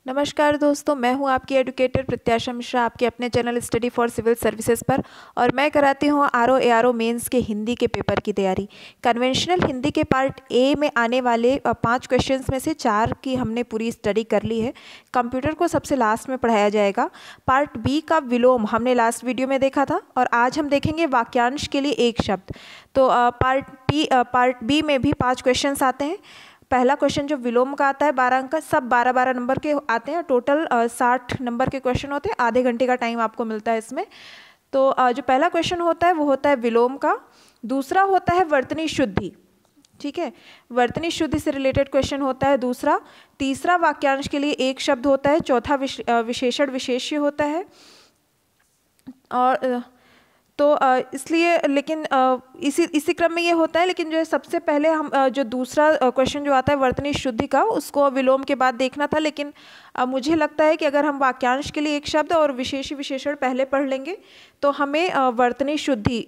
नमस्कार दोस्तों, मैं हूं आपकी एडुकेटर प्रत्याशा मिश्रा आपके अपने channel study for civil services पर। और मैं कराती हूं आरओ एआरओ मेंस के हिंदी के पेपर की तैयारी। कन्वेंशनल हिंदी के पार्ट ए में आने वाले 5 क्वेश्चंस में से 4 की हमने पूरी स्टडी कर ली है। कंप्यूटर को सबसे लास्ट में पढ़ाया जाएगा। पार्ट बी का विलोम हमने लास्ट वीडियो में देखा था और आज हम देखेंगे वाक्यांश के लिए एक शब्द। तो पार्ट बी में भी 5 क्वेश्चंस आते हैं। पहला क्वेश्चन जो विलोम का आता है 12 अंक का, सब 12-12 नंबर के आते हैं। टोटल 60 नंबर के क्वेश्चन होते हैं। आधे घंटे का टाइम आपको मिलता है इसमें। तो जो पहला क्वेश्चन होता है वो होता है विलोम का। दूसरा होता है वर्तनी शुद्धि। ठीक है, वर्तनी शुद्धि से रिलेटेड क्वेश्चन होता है दूसरा। तीसरा वाक्यांश के लिए एक शब्द होता है। चौथा विशेषण विशेष्य होता है। और तो इसलिए लेकिन इसी क्रम में ये होता है। लेकिन जो है सबसे पहले हम जो दूसरा क्वेश्चन जो आता है वर्तनी शुद्धि का, उसको विलोम के बाद देखना था। लेकिन मुझे लगता है कि अगर हम वाक्यांश के लिए एक शब्द और विशेष्य विशेषण पहले पढ़ लेंगे तो हमें वर्तनी शुद्धि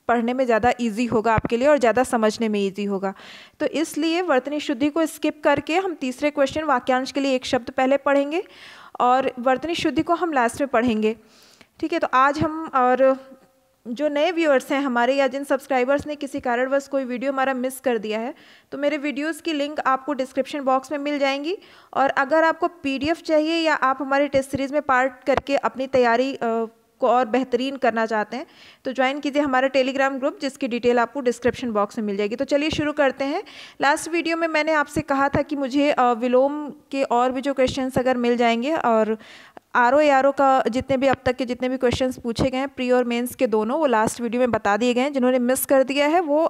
पढ़ने में ज़्यादा इजी होगा आपके लिए और ज़्यादा समझने में इजी होगा। तो इसलिए वर्तनी शुद्धि को स्किप करके हम तीसरे क्वेश्चन वाक्यांश के लिए एक शब्द पहले पढ़ेंगे और वर्तनी शुद्धि को हम लास्ट में पढ़ेंगे। ठीक है, तो आज हम और जो नए व्यूअर्स हैं हमारे या जिन सब्सक्राइबर्स ने किसी कारणवश कोई वीडियो हमारा मिस कर दिया है तो मेरे वीडियोस की लिंक आपको डिस्क्रिप्शन बॉक्स में मिल जाएंगी। और अगर आपको पीडीएफ चाहिए या आप हमारे टेस्ट सीरीज़ में पार्ट करके अपनी तैयारी को और बेहतरीन करना चाहते हैं तो ज्वाइन कीजिए हमारा टेलीग्राम ग्रुप, जिसकी डिटेल आपको डिस्क्रिप्शन बॉक्स में मिल जाएगी। तो चलिए शुरू करते हैं। लास्ट वीडियो में मैंने आपसे कहा था कि मुझे विलोम के और भी जो क्वेश्चंस अगर मिल जाएंगे और आरओ एआरओ का जितने भी अब तक के जितने भी क्वेश्चंस पूछे गए हैं प्री और मेंस के दोनों, वो लास्ट वीडियो में बता दिए गए हैं। जिन्होंने मिस कर दिया है वो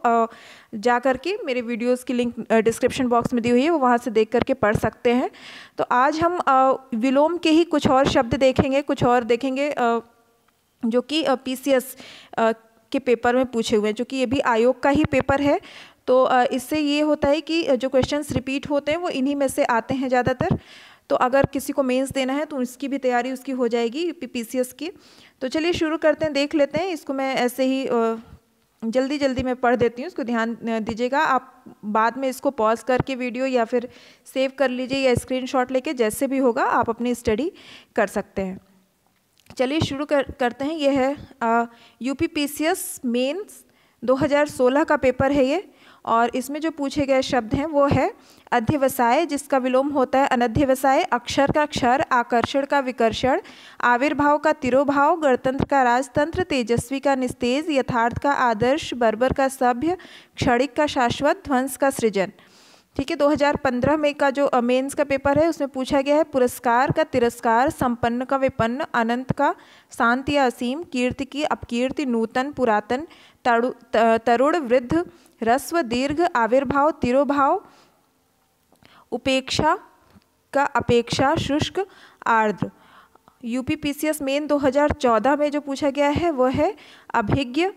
जा करके मेरे वीडियोस की लिंक डिस्क्रिप्शन बॉक्स में दी हुई है, वो वहाँ से देख करके पढ़ सकते हैं। तो आज हम विलोम के ही कुछ और शब्द देखेंगे, कुछ और देखेंगे जो कि पीसीएस के पेपर में पूछे हुए हैं, जो कि ये भी आयोग का ही पेपर है। तो इससे ये होता है कि जो क्वेश्चंस रिपीट होते हैं वो इन्हीं में से आते हैं ज़्यादातर। तो अगर किसी को मेंस देना है तो उसकी भी तैयारी उसकी हो जाएगी पीसीएस की। तो चलिए शुरू करते हैं, देख लेते हैं। इसको मैं ऐसे ही जल्दी जल्दी मैं पढ़ देती हूँ, इसको ध्यान दीजिएगा। आप बाद में इसको पॉज करके वीडियो या फिर सेव कर लीजिए या स्क्रीनशॉट लेके, जैसे भी होगा आप अपनी स्टडी कर सकते हैं। चलिए शुरू करते हैं। यह है यूपी पीसीएस मेंस 2016 का पेपर है ये। और इसमें जो पूछे गए शब्द हैं वो है अध्यवसाय, जिसका विलोम होता है अनध्यवसाय, अक्षर का क्षर, आकर्षण का विकर्षण, आविर्भाव का तिरोभाव, गणतंत्र का राजतंत्र, तेजस्वी का निस्तेज, यथार्थ का आदर्श, बर्बर का सभ्य, क्षणिक का शाश्वत, ध्वंस का सृजन। ठीक है, 2015 में का जो मेंस का पेपर है उसमें पूछा गया है पुरस्कार का तिरस्कार, संपन्न का विपन्न, अनंत का शांत या असीम, कीर्ति की अपकीर्ति, नूतन पुरातन, तरुण वृद्ध, ह्रस्व दीर्घ, आविर्भाव तिरोभाव, उपेक्षा का अपेक्षा, शुष्क आर्द्र। यूपी पीसीएस मेन 2014 में जो पूछा गया है वो है अभिज्ञ।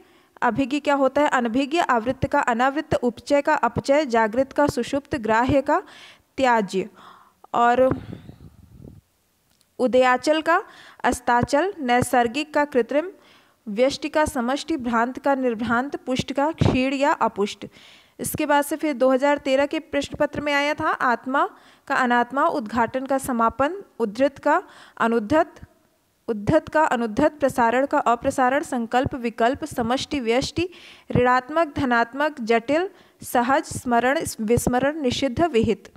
अभिज्ञ क्या होता है? अनभिज्ञ, आवृत्त का अनावृत्त, उपचय का अपचय, जागृत का सुषुप्त, ग्राह्य का त्याज्य, और उदयाचल का अस्ताचल, नैसर्गिक का कृत्रिम, व्यष्टि का समष्टि, भ्रांत का निर्भ्रांत, पुष्ट का क्षीण या अपुष्ट। इसके बाद से फिर 2013 के प्रश्न पत्र में आया था आत्मा का अनात्मा, उद्घाटन का समापन, उद्धृत का अनुद्धत, उद्धत का अनुद्धत, प्रसारण का अप्रसारण, संकल्प विकल्प, समष्टि व्यष्टि, ऋणात्मक धनात्मक, जटिल सहज, स्मरण विस्मरण, निषिद्ध विहित।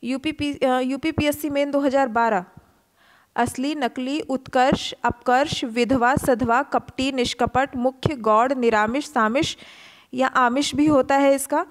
यूपीपीएससी मेन 2012 असली नकली, उत्कर्ष अपकर्ष, विधवा सधवा, कपटी निष्कपट, मुख्य गौड़, निरामिष सामिष या आमिष भी होता है इसका,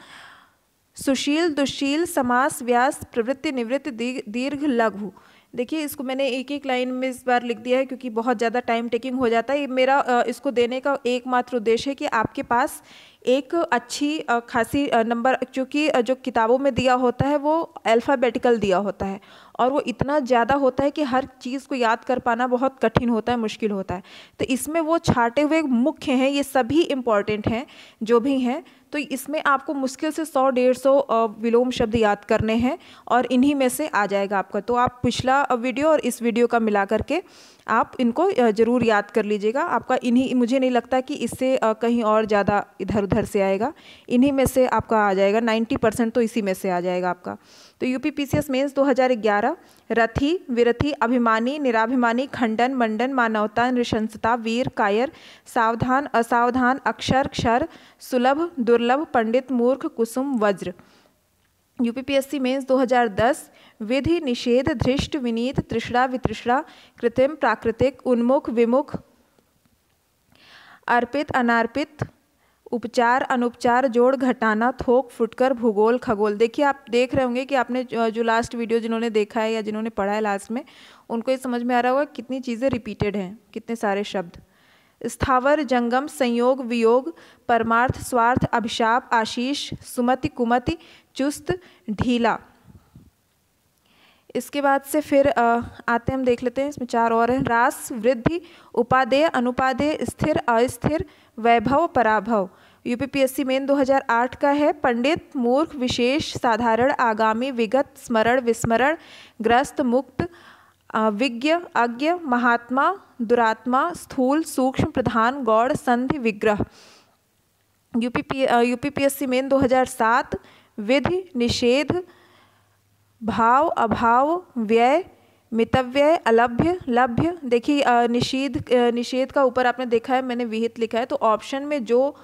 सुशील दुशील, समास व्यास, प्रवृत्ति निवृत्ति, दीर्घ लघु। देखिए इसको मैंने एक एक लाइन में इस बार लिख दिया है क्योंकि बहुत ज़्यादा टाइम टेकिंग हो जाता है। ये मेरा इसको देने का एकमात्र उद्देश्य है कि आपके पास एक अच्छी खासी नंबर, क्योंकि जो किताबों में दिया होता है वो अल्फ़ाबेटिकल दिया होता है और वो इतना ज़्यादा होता है कि हर चीज़ को याद कर पाना बहुत कठिन होता है, मुश्किल होता है। तो इसमें वो छाटे हुए मुख्य हैं, ये सभी इम्पॉर्टेंट हैं जो भी हैं। तो इसमें आपको मुश्किल से 100-150 विलोम शब्द याद करने हैं और इन्हीं में से आ जाएगा आपका। तो आप पिछला वीडियो और इस वीडियो का मिला करके आप इनको ज़रूर याद कर लीजिएगा। आपका इन्हीं, मुझे नहीं लगता कि इससे कहीं और ज़्यादा इधर उधर इधर से आएगा, इन्हीं में से आपका आ जाएगा, 90% तो इसी में से आ जाएगा आपका। तो यूपीपीसीएस मेंस 2011, रथी, विरथी, अभिमानी, निराभिमानी, खंडन, मंडन, मानवता, नृशंसता, वीर, कायर, सावधान, असावधान, अक्षर, क्षर, सुलभ, दुर्लभ, पंडित, मूर्ख, कुसुम, वज्र। यूपीपीएससी मेंस 2010, विधि, निषेध, धृष्ट, विनीत, तृष्णा, वितृष्णा, कृत्रिम, प्राकृतिक, उन्मुख, विमुख, अर्पित, अनार्पित, उपचार, अनुपचार, जोड़, घटाना, थोक, फुटकर, भूगोल, खगोल। देखिए आप देख रहे होंगे कि आपने जो लास्ट वीडियो जिन्होंने देखा है या जिन्होंने पढ़ा है लास्ट में, उनको ये समझ में आ रहा होगा कितनी चीज़ें रिपीटेड हैं, कितने सारे शब्द। स्थावर, जंगम, संयोग, वियोग, परमार्थ, स्वार्थ, अभिशाप, आशीष, सुमति, कुमति, चुस्त, ढीला। इसके बाद से फिर आते हम देख लेते हैं, इसमें 4 और हैं। रास, वृद्धि, उपादेय, अनुपादेय, स्थिर, अस्थिर, वैभव, पराभव। यूपीपीएससी मेन 2008 का है। पंडित, मूर्ख, विशेष, साधारण, आगामी, विगत, स्मरण, विस्मरण, ग्रस्त, मुक्त, विज्ञ, अज्ञ, महात्मा, दुरात्मा, स्थूल, सूक्ष्म, प्रधान, गौड़, संधि, विग्रह। यूपीपीएससी मेन 2007, विधि, निषेध, भाव, अभाव, व्यय, मितव्यय, अलभ्य, लभ्य। देखिए निषेध का ऊपर आपने देखा है मैंने विहित लिखा है, तो ऑप्शन में जो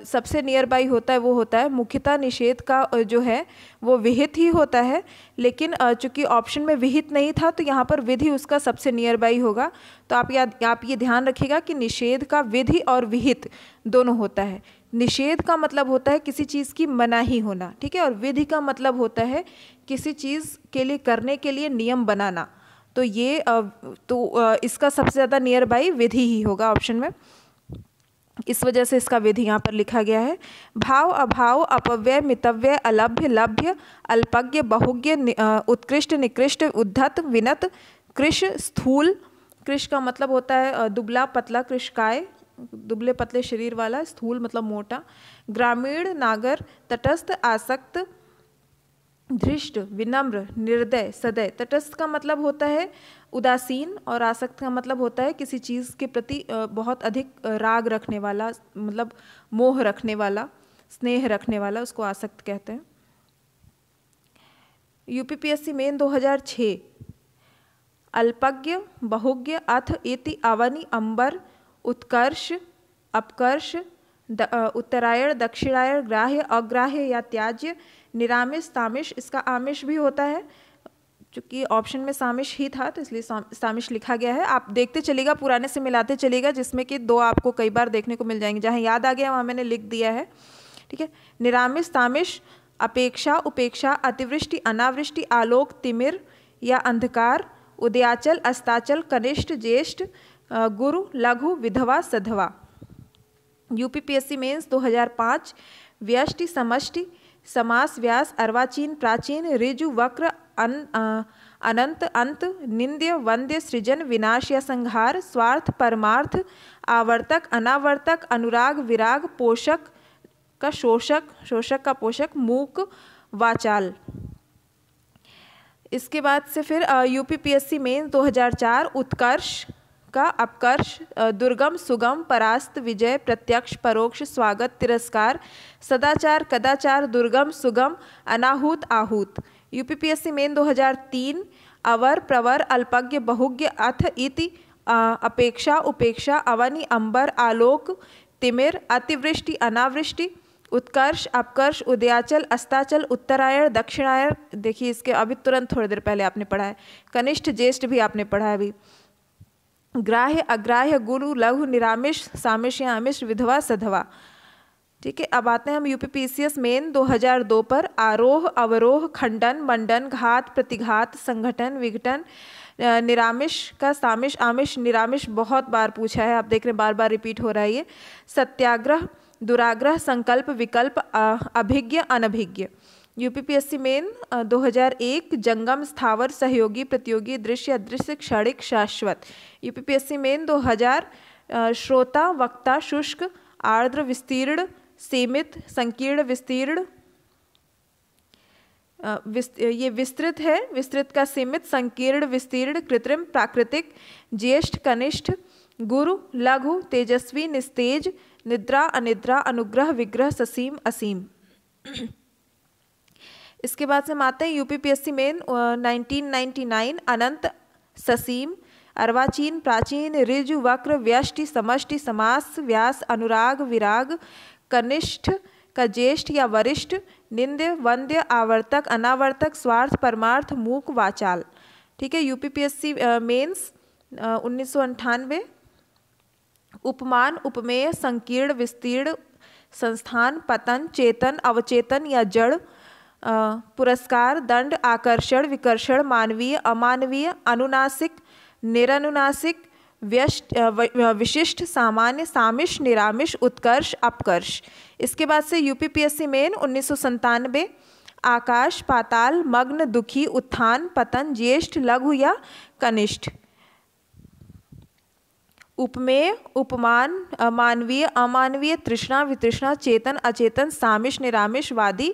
सबसे नियर बाई होता है वो होता है। मुख्यतः निषेध का जो है वो विहित ही होता है, लेकिन चूंकि ऑप्शन में विहित नहीं था तो यहाँ पर विधि उसका सबसे नियर बाई होगा। तो आप ये ध्यान रखिएगा कि निषेध का विधि और विहित दोनों होता है। निषेध का मतलब होता है किसी चीज़ की मनाही होना, ठीक है, और विधि का मतलब होता है किसी चीज़ के लिए करने के लिए नियम बनाना। तो ये इसका सबसे ज़्यादा नियर बाई विधि ही होगा ऑप्शन में, इस वजह से इसका विधि यहाँ पर लिखा गया है। भाव, अभाव, अपव्यय, मितव्यय, अलभ्य, लभ्य, अल्पज्ञ, बहुज्ञ, उत्कृष्ट, निकृष्ट, उद्धत, विनत, कृश, स्थूल। कृश का मतलब होता है दुबला पतला, कृशकाय, दुबले पतले शरीर वाला, स्थूल मतलब मोटा। ग्रामीण, नागर, तटस्थ, आसक्त, धृष्ट, विनम्र, निर्दय, सदय। तटस्थ का मतलब होता है उदासीन और आसक्त का मतलब होता है किसी चीज़ के प्रति बहुत अधिक राग रखने वाला, मतलब मोह रखने वाला, स्नेह रखने वाला, उसको आसक्त कहते हैं। यूपीपीएससी मेन 2006, अल्पज्ञ, बहुज्ञ, अथ, इति, अवनि, अंबर, उत्कर्ष, अपकर्ष, उत्तरायण, दक्षिणायण, ग्राह्य, अग्राह्य या त्याज्य, निरामिष, तामिश। इसका आमिष भी होता है, चूँकि ऑप्शन में सामिश ही था तो इसलिए सामिश लिखा गया है। आप देखते चलिएगा, पुराने से मिलाते चलिएगा, जिसमें कि 2 आपको कई बार देखने को मिल जाएंगे। जहाँ याद आ गया वहाँ मैंने लिख दिया है, ठीक है। निरामिष, तामिश, अपेक्षा, उपेक्षा, अतिवृष्टि, अनावृष्टि, आलोक, तिमिर या अंधकार, उदयाचल, अस्ताचल, कनिष्ठ, ज्येष्ठ, गुरु, लघु, विधवा, सधवा। यूपीपीएससी मेंस 2005, व्यष्टि, समष्टि, समास, व्यास, अर्वाचीन, प्राचीन, ऋजु, वक्र, अनंत, अंत, निंद्य, वंद्य, सृजन, विनाश या संहार, स्वार्थ, परमार्थ, आवर्तक, अनावर्तक, अनुराग, विराग, पोषक का शोषक, शोषक का पोषक, मूक, वाचाल। इसके बाद से फिर यूपीपीएससी मेंस 2004, उत्कर्ष का अपकर्ष, दुर्गम, सुगम, परास्त, विजय, प्रत्यक्ष, परोक्ष, स्वागत, तिरस्कार, सदाचार, कदाचार, दुर्गम, सुगम, अनाहूत, आहूत। यूपीपीएससी मेन 2003, अवर, प्रवर, अल्पज्ञ, बहुज्ञ, अथ, इति, अपेक्षा, उपेक्षा, अवनि, अंबर, आलोक, तिमिर, अतिवृष्टि, अनावृष्टि, उत्कर्ष, अपकर्ष, उदयाचल, अस्ताचल, उत्तरायण, दक्षिणायण। देखिए इसके अभी तुरंत थोड़ी देर पहले आपने पढ़ा है। कनिष्ठ, ज्येष्ठ भी आपने पढ़ा है अभी। ग्राह्य, अग्राह्य, गुरु, लघु, निरामिष, सामिष या आमिष, विधवा, सधवा। ठीक है, अब आते हैं हम यूपीपीसीएस मेन 2002 पर। आरोह, अवरोह, खंडन, मंडन, घात, प्रतिघात, संगठन, विघटन। निरामिष का सामिष, आमिष, निरामिष बहुत बार पूछा है, आप देख रहे हैं बार बार रिपीट हो रहा है ये। सत्याग्रह, दुराग्रह, संकल्प, विकल्प, अभिज्ञ, अनभिज्ञ। यूपीपीएससी मेन 2001, जंगम, स्थावर, सहयोगी, प्रतियोगी, दृश्य, अदृश्य, क्षणिक, शाश्वत। यूपीपीएससी मेन 2000, श्रोता, वक्ता, शुष्क, आर्द्र, विस्तीर्ण, सीमित, संकीर्ण, विस्तीर्ण। ये विस्तृत है, विस्तृत का सीमित, संकीर्ण, विस्तीर्ण, कृत्रिम, प्राकृतिक, ज्येष्ठ, कनिष्ठ, गुरु, लघु, तेजस्वी, निस्तेज, निद्रा अनिद्रा अनुग्रह विग्रह ससीम असीम। इसके बाद से हम आते हैं यूपीपीएससी मेन 1999 अनंत ससीम अर्वाचीन प्राचीन ऋज वक्र व्यष्टि समष्टि समास व्यास अनुराग विराग कनिष्ठ का ज्येष्ठ या वरिष्ठ निंद्य वंद्य आवर्तक अनावर्तक स्वार्थ परमार्थ मूक वाचाल। ठीक है, यूपीपीएससी मेंस 1998 उपमान उपमेय संकीर्ण विस्तीर्ण संस्थान पतन चेतन अवचेतन या जड़ पुरस्कार दंड आकर्षण विकर्षण मानवीय अमानवीय अनुनासिक निरनुनासिक विशिष्ट सामान्य सामिश निरामिष उत्कर्ष अपकर्ष। इसके बाद से यूपीपीएससी मेन 1997 आकाश पाताल मग्न दुखी उत्थान पतन ज्येष्ठ लघु या कनिष्ठ उपमेय उपमान मानवीय अमानवीय तृष्णा वितृष्णा चेतन अचेतन सामिश निरामिष वादी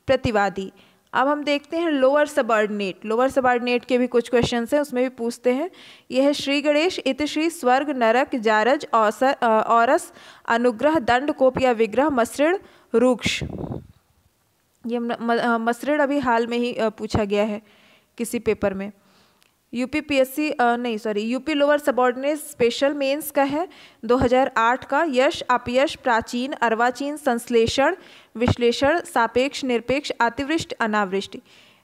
प्रतिवादी। अब हम देखते हैं लोअर सबऑर्डिनेट। लोअर सबऑर्डिनेट के भी कुछ क्वेश्चंस हैं, उसमें भी पूछते हैं। यह है श्री गणेश इतिश्री स्वर्ग नरक जारज औरस अनुग्रह दंड कोप या विग्रह मसृण रूक्ष। ये मसृण अभी हाल में ही पूछा गया है किसी पेपर में। UP lower subordinate special mains का है 2008 का। यश अपयश प्राचीन अर्वाचीन संश्लेषण विश्लेषण सापेक्ष निरपेक्ष अतिवृष्टि अनावृष्टि।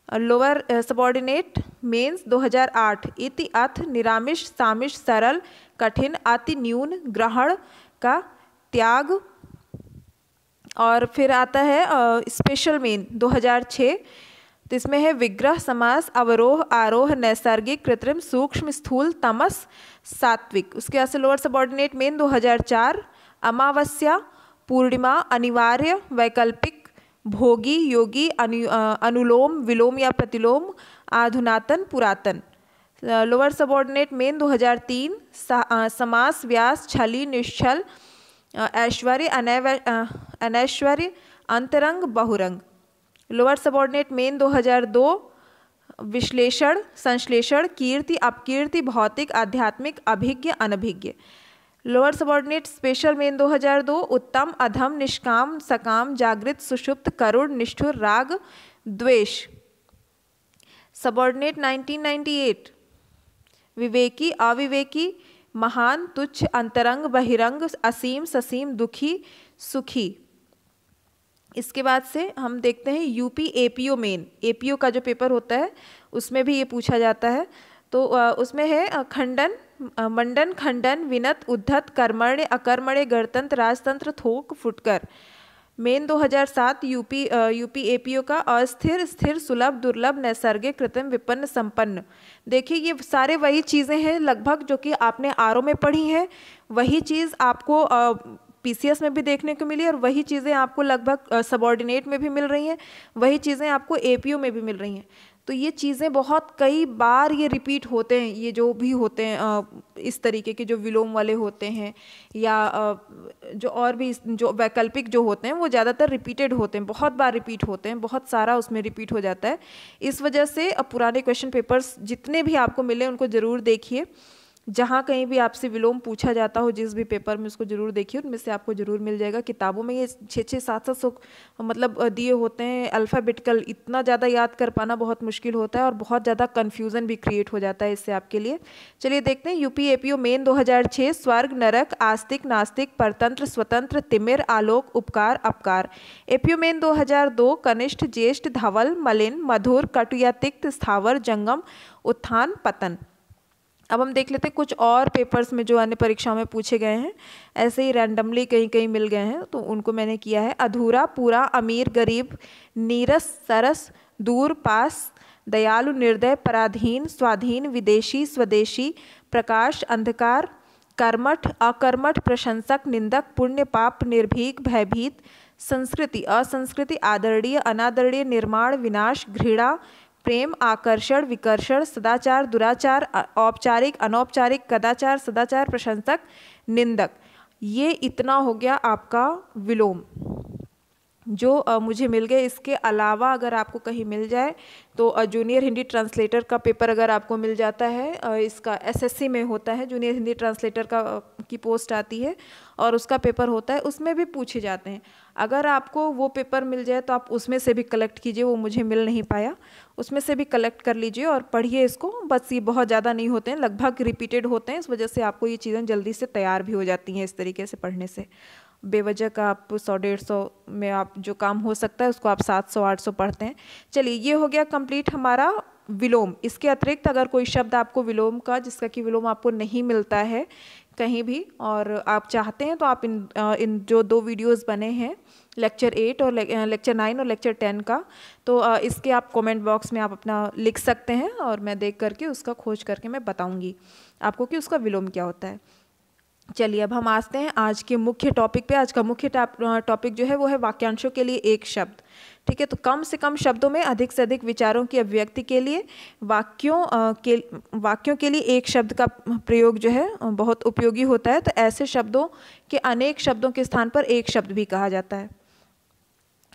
लोअर सबऑर्डिनेट मेंस 2008 इति अथ निरामिष सामिष सरल कठिन अति न्यून ग्रहण का त्याग। और फिर आता है स्पेशल मेन 2006, तो इसमें है विग्रह समास अवरोह आरोह नैसर्गिक कृत्रिम सूक्ष्म स्थूल तमस सात्विक। उसके बाद से लोअर सबऑर्डिनेट मेन 2004 अमावस्या पूर्णिमा अनिवार्य वैकल्पिक भोगी योगी अनुलोम विलोम या प्रतिलोम आधुनातन पुरातन। लोअर सबऑर्डिनेट मेन 2003 समास व्यास छली निश्चल ऐश्वर्य अनैश्वर्य अंतरंग बहुरंग। लोअर सबऑर्डिनेट मेन 2002 विश्लेषण संश्लेषण कीर्ति अपकीर्ति भौतिक आध्यात्मिक अभिज्ञ अनभिज्ञ। लोअर सबऑर्डिनेट स्पेशल मेन 2002 उत्तम अधम निष्काम सकाम जागृत सुषुप्त करुण निष्ठुर राग द्वेष। सबऑर्डिनेट 1998 विवेकी अविवेकी महान तुच्छ अंतरंग बहिरंग असीम ससीम दुखी सुखी। इसके बाद से हम देखते हैं यूपी एपीओ मेन। एपीओ का जो पेपर होता है उसमें भी ये पूछा जाता है। तो उसमें है खंडन मंडन खंडन विनत उद्धत कर्मण्य अकर्मण्य गणतंत्र राजतंत्र थोक फुटकर। मेन 2007 यूपी एपीओ का अस्थिर स्थिर सुलभ दुर्लभ नैसर्गिक कृत्रिम विपन्न संपन्न। देखिए ये सारे वही चीज़ें हैं लगभग जो कि आपने आरओ में पढ़ी हैं, वही चीज़ आपको पीसीएस में भी देखने को मिली और वही चीज़ें आपको लगभग सबऑर्डिनेट में भी मिल रही हैं, वही चीज़ें आपको एपीओ में भी मिल रही हैं। तो ये चीज़ें बहुत कई बार ये रिपीट होते हैं, ये जो भी होते हैं इस तरीके के जो विलोम वाले होते हैं या जो और भी जो वैकल्पिक जो होते हैं वो ज़्यादातर रिपीटेड होते हैं, बहुत बार रिपीट होते हैं, बहुत सारा उसमें रिपीट हो जाता है। इस वजह से पुराने क्वेश्चन पेपर्स जितने भी आपको मिले उनको ज़रूर देखिए। जहाँ कहीं भी आपसे विलोम पूछा जाता हो जिस भी पेपर में उसको ज़रूर देखिए, उनमें से आपको ज़रूर मिल जाएगा। किताबों में ये 600-700 मतलब दिए होते हैं अल्फ़ाबेटिकल, इतना ज़्यादा याद कर पाना बहुत मुश्किल होता है और बहुत ज़्यादा कन्फ्यूज़न भी क्रिएट हो जाता है इससे आपके लिए। चलिए देखते हैं यूपी एपीओ मेन 2006 स्वर्ग नरक आस्तिक नास्तिक परतंत्र स्वतंत्र तिमिर आलोक उपकार अपकार। एपीओ मेन 2002 कनिष्ठ ज्येष्ठ धवल मलिन मधुर कटु या तिक्त स्थावर जंगम उत्थान पतन। अब हम देख लेते हैं कुछ और पेपर्स में जो अन्य परीक्षाओं में पूछे गए हैं, ऐसे ही रैंडमली कहीं कहीं मिल गए हैं तो उनको मैंने किया है। अधूरा पूरा अमीर गरीब नीरस सरस दूर पास दयालु निर्दय पराधीन स्वाधीन विदेशी स्वदेशी प्रकाश अंधकार कर्मठ अकर्मठ प्रशंसक निंदक पुण्य पाप निर्भीक भयभीत संस्कृति असंस्कृति आदरणीय अनादरणीय निर्माण विनाश घृणा प्रेम आकर्षण विकर्षण सदाचार दुराचार औपचारिक अनौपचारिक कदाचार सदाचार प्रशंसक निंदक। ये इतना हो गया आपका विलोम। जो मुझे मिल गए। इसके अलावा अगर आपको कहीं मिल जाए तो जूनियर हिंदी ट्रांसलेटर का पेपर अगर आपको मिल जाता है, इसका एसएससी में होता है, जूनियर हिंदी ट्रांसलेटर की पोस्ट आती है और उसका पेपर होता है, उसमें भी पूछे जाते हैं। अगर आपको वो पेपर मिल जाए तो आप उसमें से भी कलेक्ट कीजिए, वो मुझे मिल नहीं पाया, उसमें से भी कलेक्ट कर लीजिए और पढ़िए इसको। बस ये बहुत ज़्यादा नहीं होते हैं, लगभग रिपीटेड होते हैं, इस वजह से आपको ये चीज़ें जल्दी से तैयार भी हो जाती हैं इस तरीके से पढ़ने से। बेवजह का आप 100-150 में आप जो काम हो सकता है उसको आप 700-800 पढ़ते हैं। चलिए ये हो गया कंप्लीट हमारा विलोम। इसके अतिरिक्त अगर कोई शब्द आपको विलोम का, जिसका कि विलोम आपको नहीं मिलता है कहीं भी और आप चाहते हैं, तो आप इन जो 2 वीडियोस बने हैं लेक्चर 8 और लेक्चर 9 और लेक्चर 10 का, तो इसके आप कमेंट बॉक्स में आप अपना लिख सकते हैं और मैं देख करके उसका खोज करके मैं बताऊंगी आपको कि उसका विलोम क्या होता है। चलिए अब हम आते हैं आज के मुख्य टॉपिक पे। आज का मुख्य टॉपिक जो है वो है वाक्यांशों के लिए एक शब्द। ठीक है, तो कम से कम शब्दों में अधिक से अधिक विचारों की अभिव्यक्ति के लिए वाक्यों के लिए एक शब्द का प्रयोग जो है बहुत उपयोगी होता है। तो ऐसे शब्दों के अनेक शब्दों के स्थान पर एक शब्द भी कहा जाता है।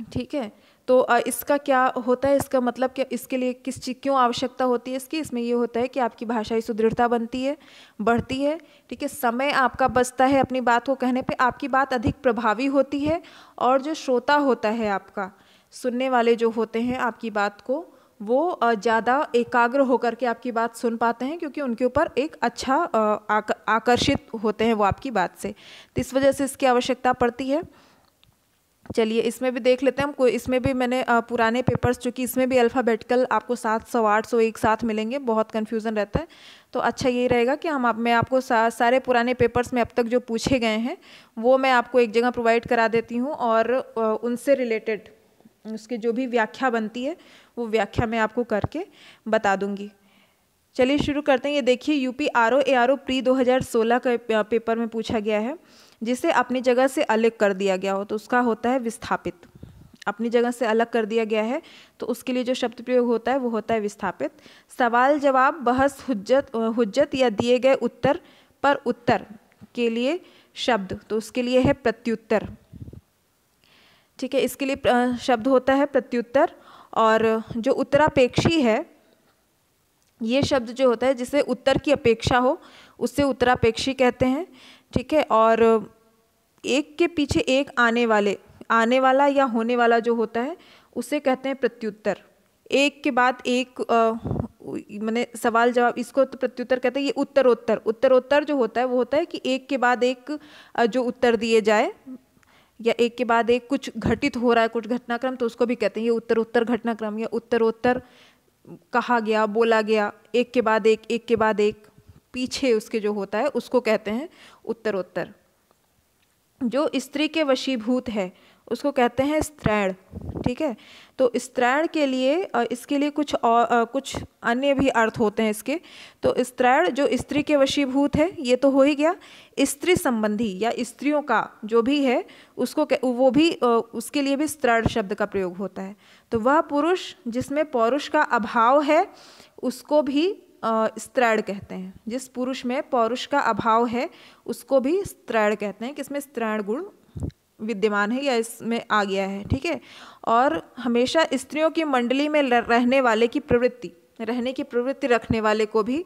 ठीक है, तो इसका क्या होता है, इसका मतलब क्या, इसके लिए किस चीज़ क्यों आवश्यकता होती है इसकी? इसमें ये होता है कि आपकी भाषाई सुदृढ़ता बनती है, बढ़ती है। ठीक है, समय आपका बचता है अपनी बात को कहने पे, आपकी बात अधिक प्रभावी होती है और जो श्रोता होता है आपका, सुनने वाले जो होते हैं आपकी बात को, वो ज़्यादा एकाग्र होकर के आपकी बात सुन पाते हैं, क्योंकि उनके ऊपर एक अच्छा आकर्षित होते हैं वो आपकी बात से। तो इस वजह से इसकी आवश्यकता पड़ती है। चलिए इसमें भी देख लेते हैं हम। कोई इसमें भी मैंने पुराने पेपर्स, चूँकि इसमें भी अल्फ़ाबेटिकल आपको 700-800 एक साथ मिलेंगे, बहुत कन्फ्यूज़न रहता है, तो अच्छा यही रहेगा कि मैं आपको सारे पुराने पेपर्स में अब तक जो पूछे गए हैं वो मैं आपको एक जगह प्रोवाइड करा देती हूँ और उनसे रिलेटेड उसकी जो भी व्याख्या बनती है वो व्याख्या मैं आपको करके बता दूँगी। चलिए शुरू करते हैं। ये देखिए यूपी ARO प्री 2016 का पेपर में पूछा गया है, जिसे अपनी जगह से अलग कर दिया गया हो तो उसका होता है विस्थापित। अपनी जगह से अलग कर दिया गया है तो उसके लिए जो शब्द प्रयोग होता है वो होता है विस्थापित। सवाल जवाब, बहस, हुज्जत या दिए गए उत्तर पर उत्तर के लिए शब्द, तो उसके लिए है प्रत्युत्तर। ठीक है, इसके लिए शब्द होता है प्रत्युत्तर। और जो उत्तरापेक्षी है, ये शब्द जो होता है जिसे उत्तर की अपेक्षा हो उससे उत्तरापेक्षी कहते हैं। ठीक है, और एक के पीछे एक आने वाला या होने वाला जो होता है उसे कहते हैं प्रत्युत्तर। एक के बाद एक माने सवाल जवाब, इसको तो प्रत्युत्तर कहते हैं। ये उत्तरोत्तर जो होता है वो होता है कि एक के बाद एक जो उत्तर दिए जाए, या एक के बाद एक कुछ घटित हो रहा है, कुछ घटनाक्रम, तो उसको भी कहते हैं ये उत्तरोत्तर घटनाक्रम या उत्तरोत्तर कहा गया, बोला गया, एक के बाद एक पीछे उसके जो होता है उसको कहते हैं उत्तरोत्तर। जो स्त्री के वशीभूत है उसको कहते हैं स्त्रैण। ठीक है, तो स्त्रैण के लिए इसके लिए कुछ अन्य भी अर्थ होते हैं इसके। तो स्त्रैण जो स्त्री के वशीभूत है ये तो हो ही गया। स्त्री संबंधी या स्त्रियों का जो भी है उसको वो भी उसके लिए भी स्त्रैण शब्द का प्रयोग होता है। तो वह पुरुष जिसमें पौरुष का अभाव है उसको भी स्त्रैण कहते हैं। जिस पुरुष में पौरुष का अभाव है उसको भी स्त्रैण कहते हैं, कि इसमें स्त्रैण गुण विद्यमान है या इसमें आ गया है। ठीक है, और हमेशा स्त्रियों की मंडली में रहने की प्रवृत्ति रखने वाले को भी,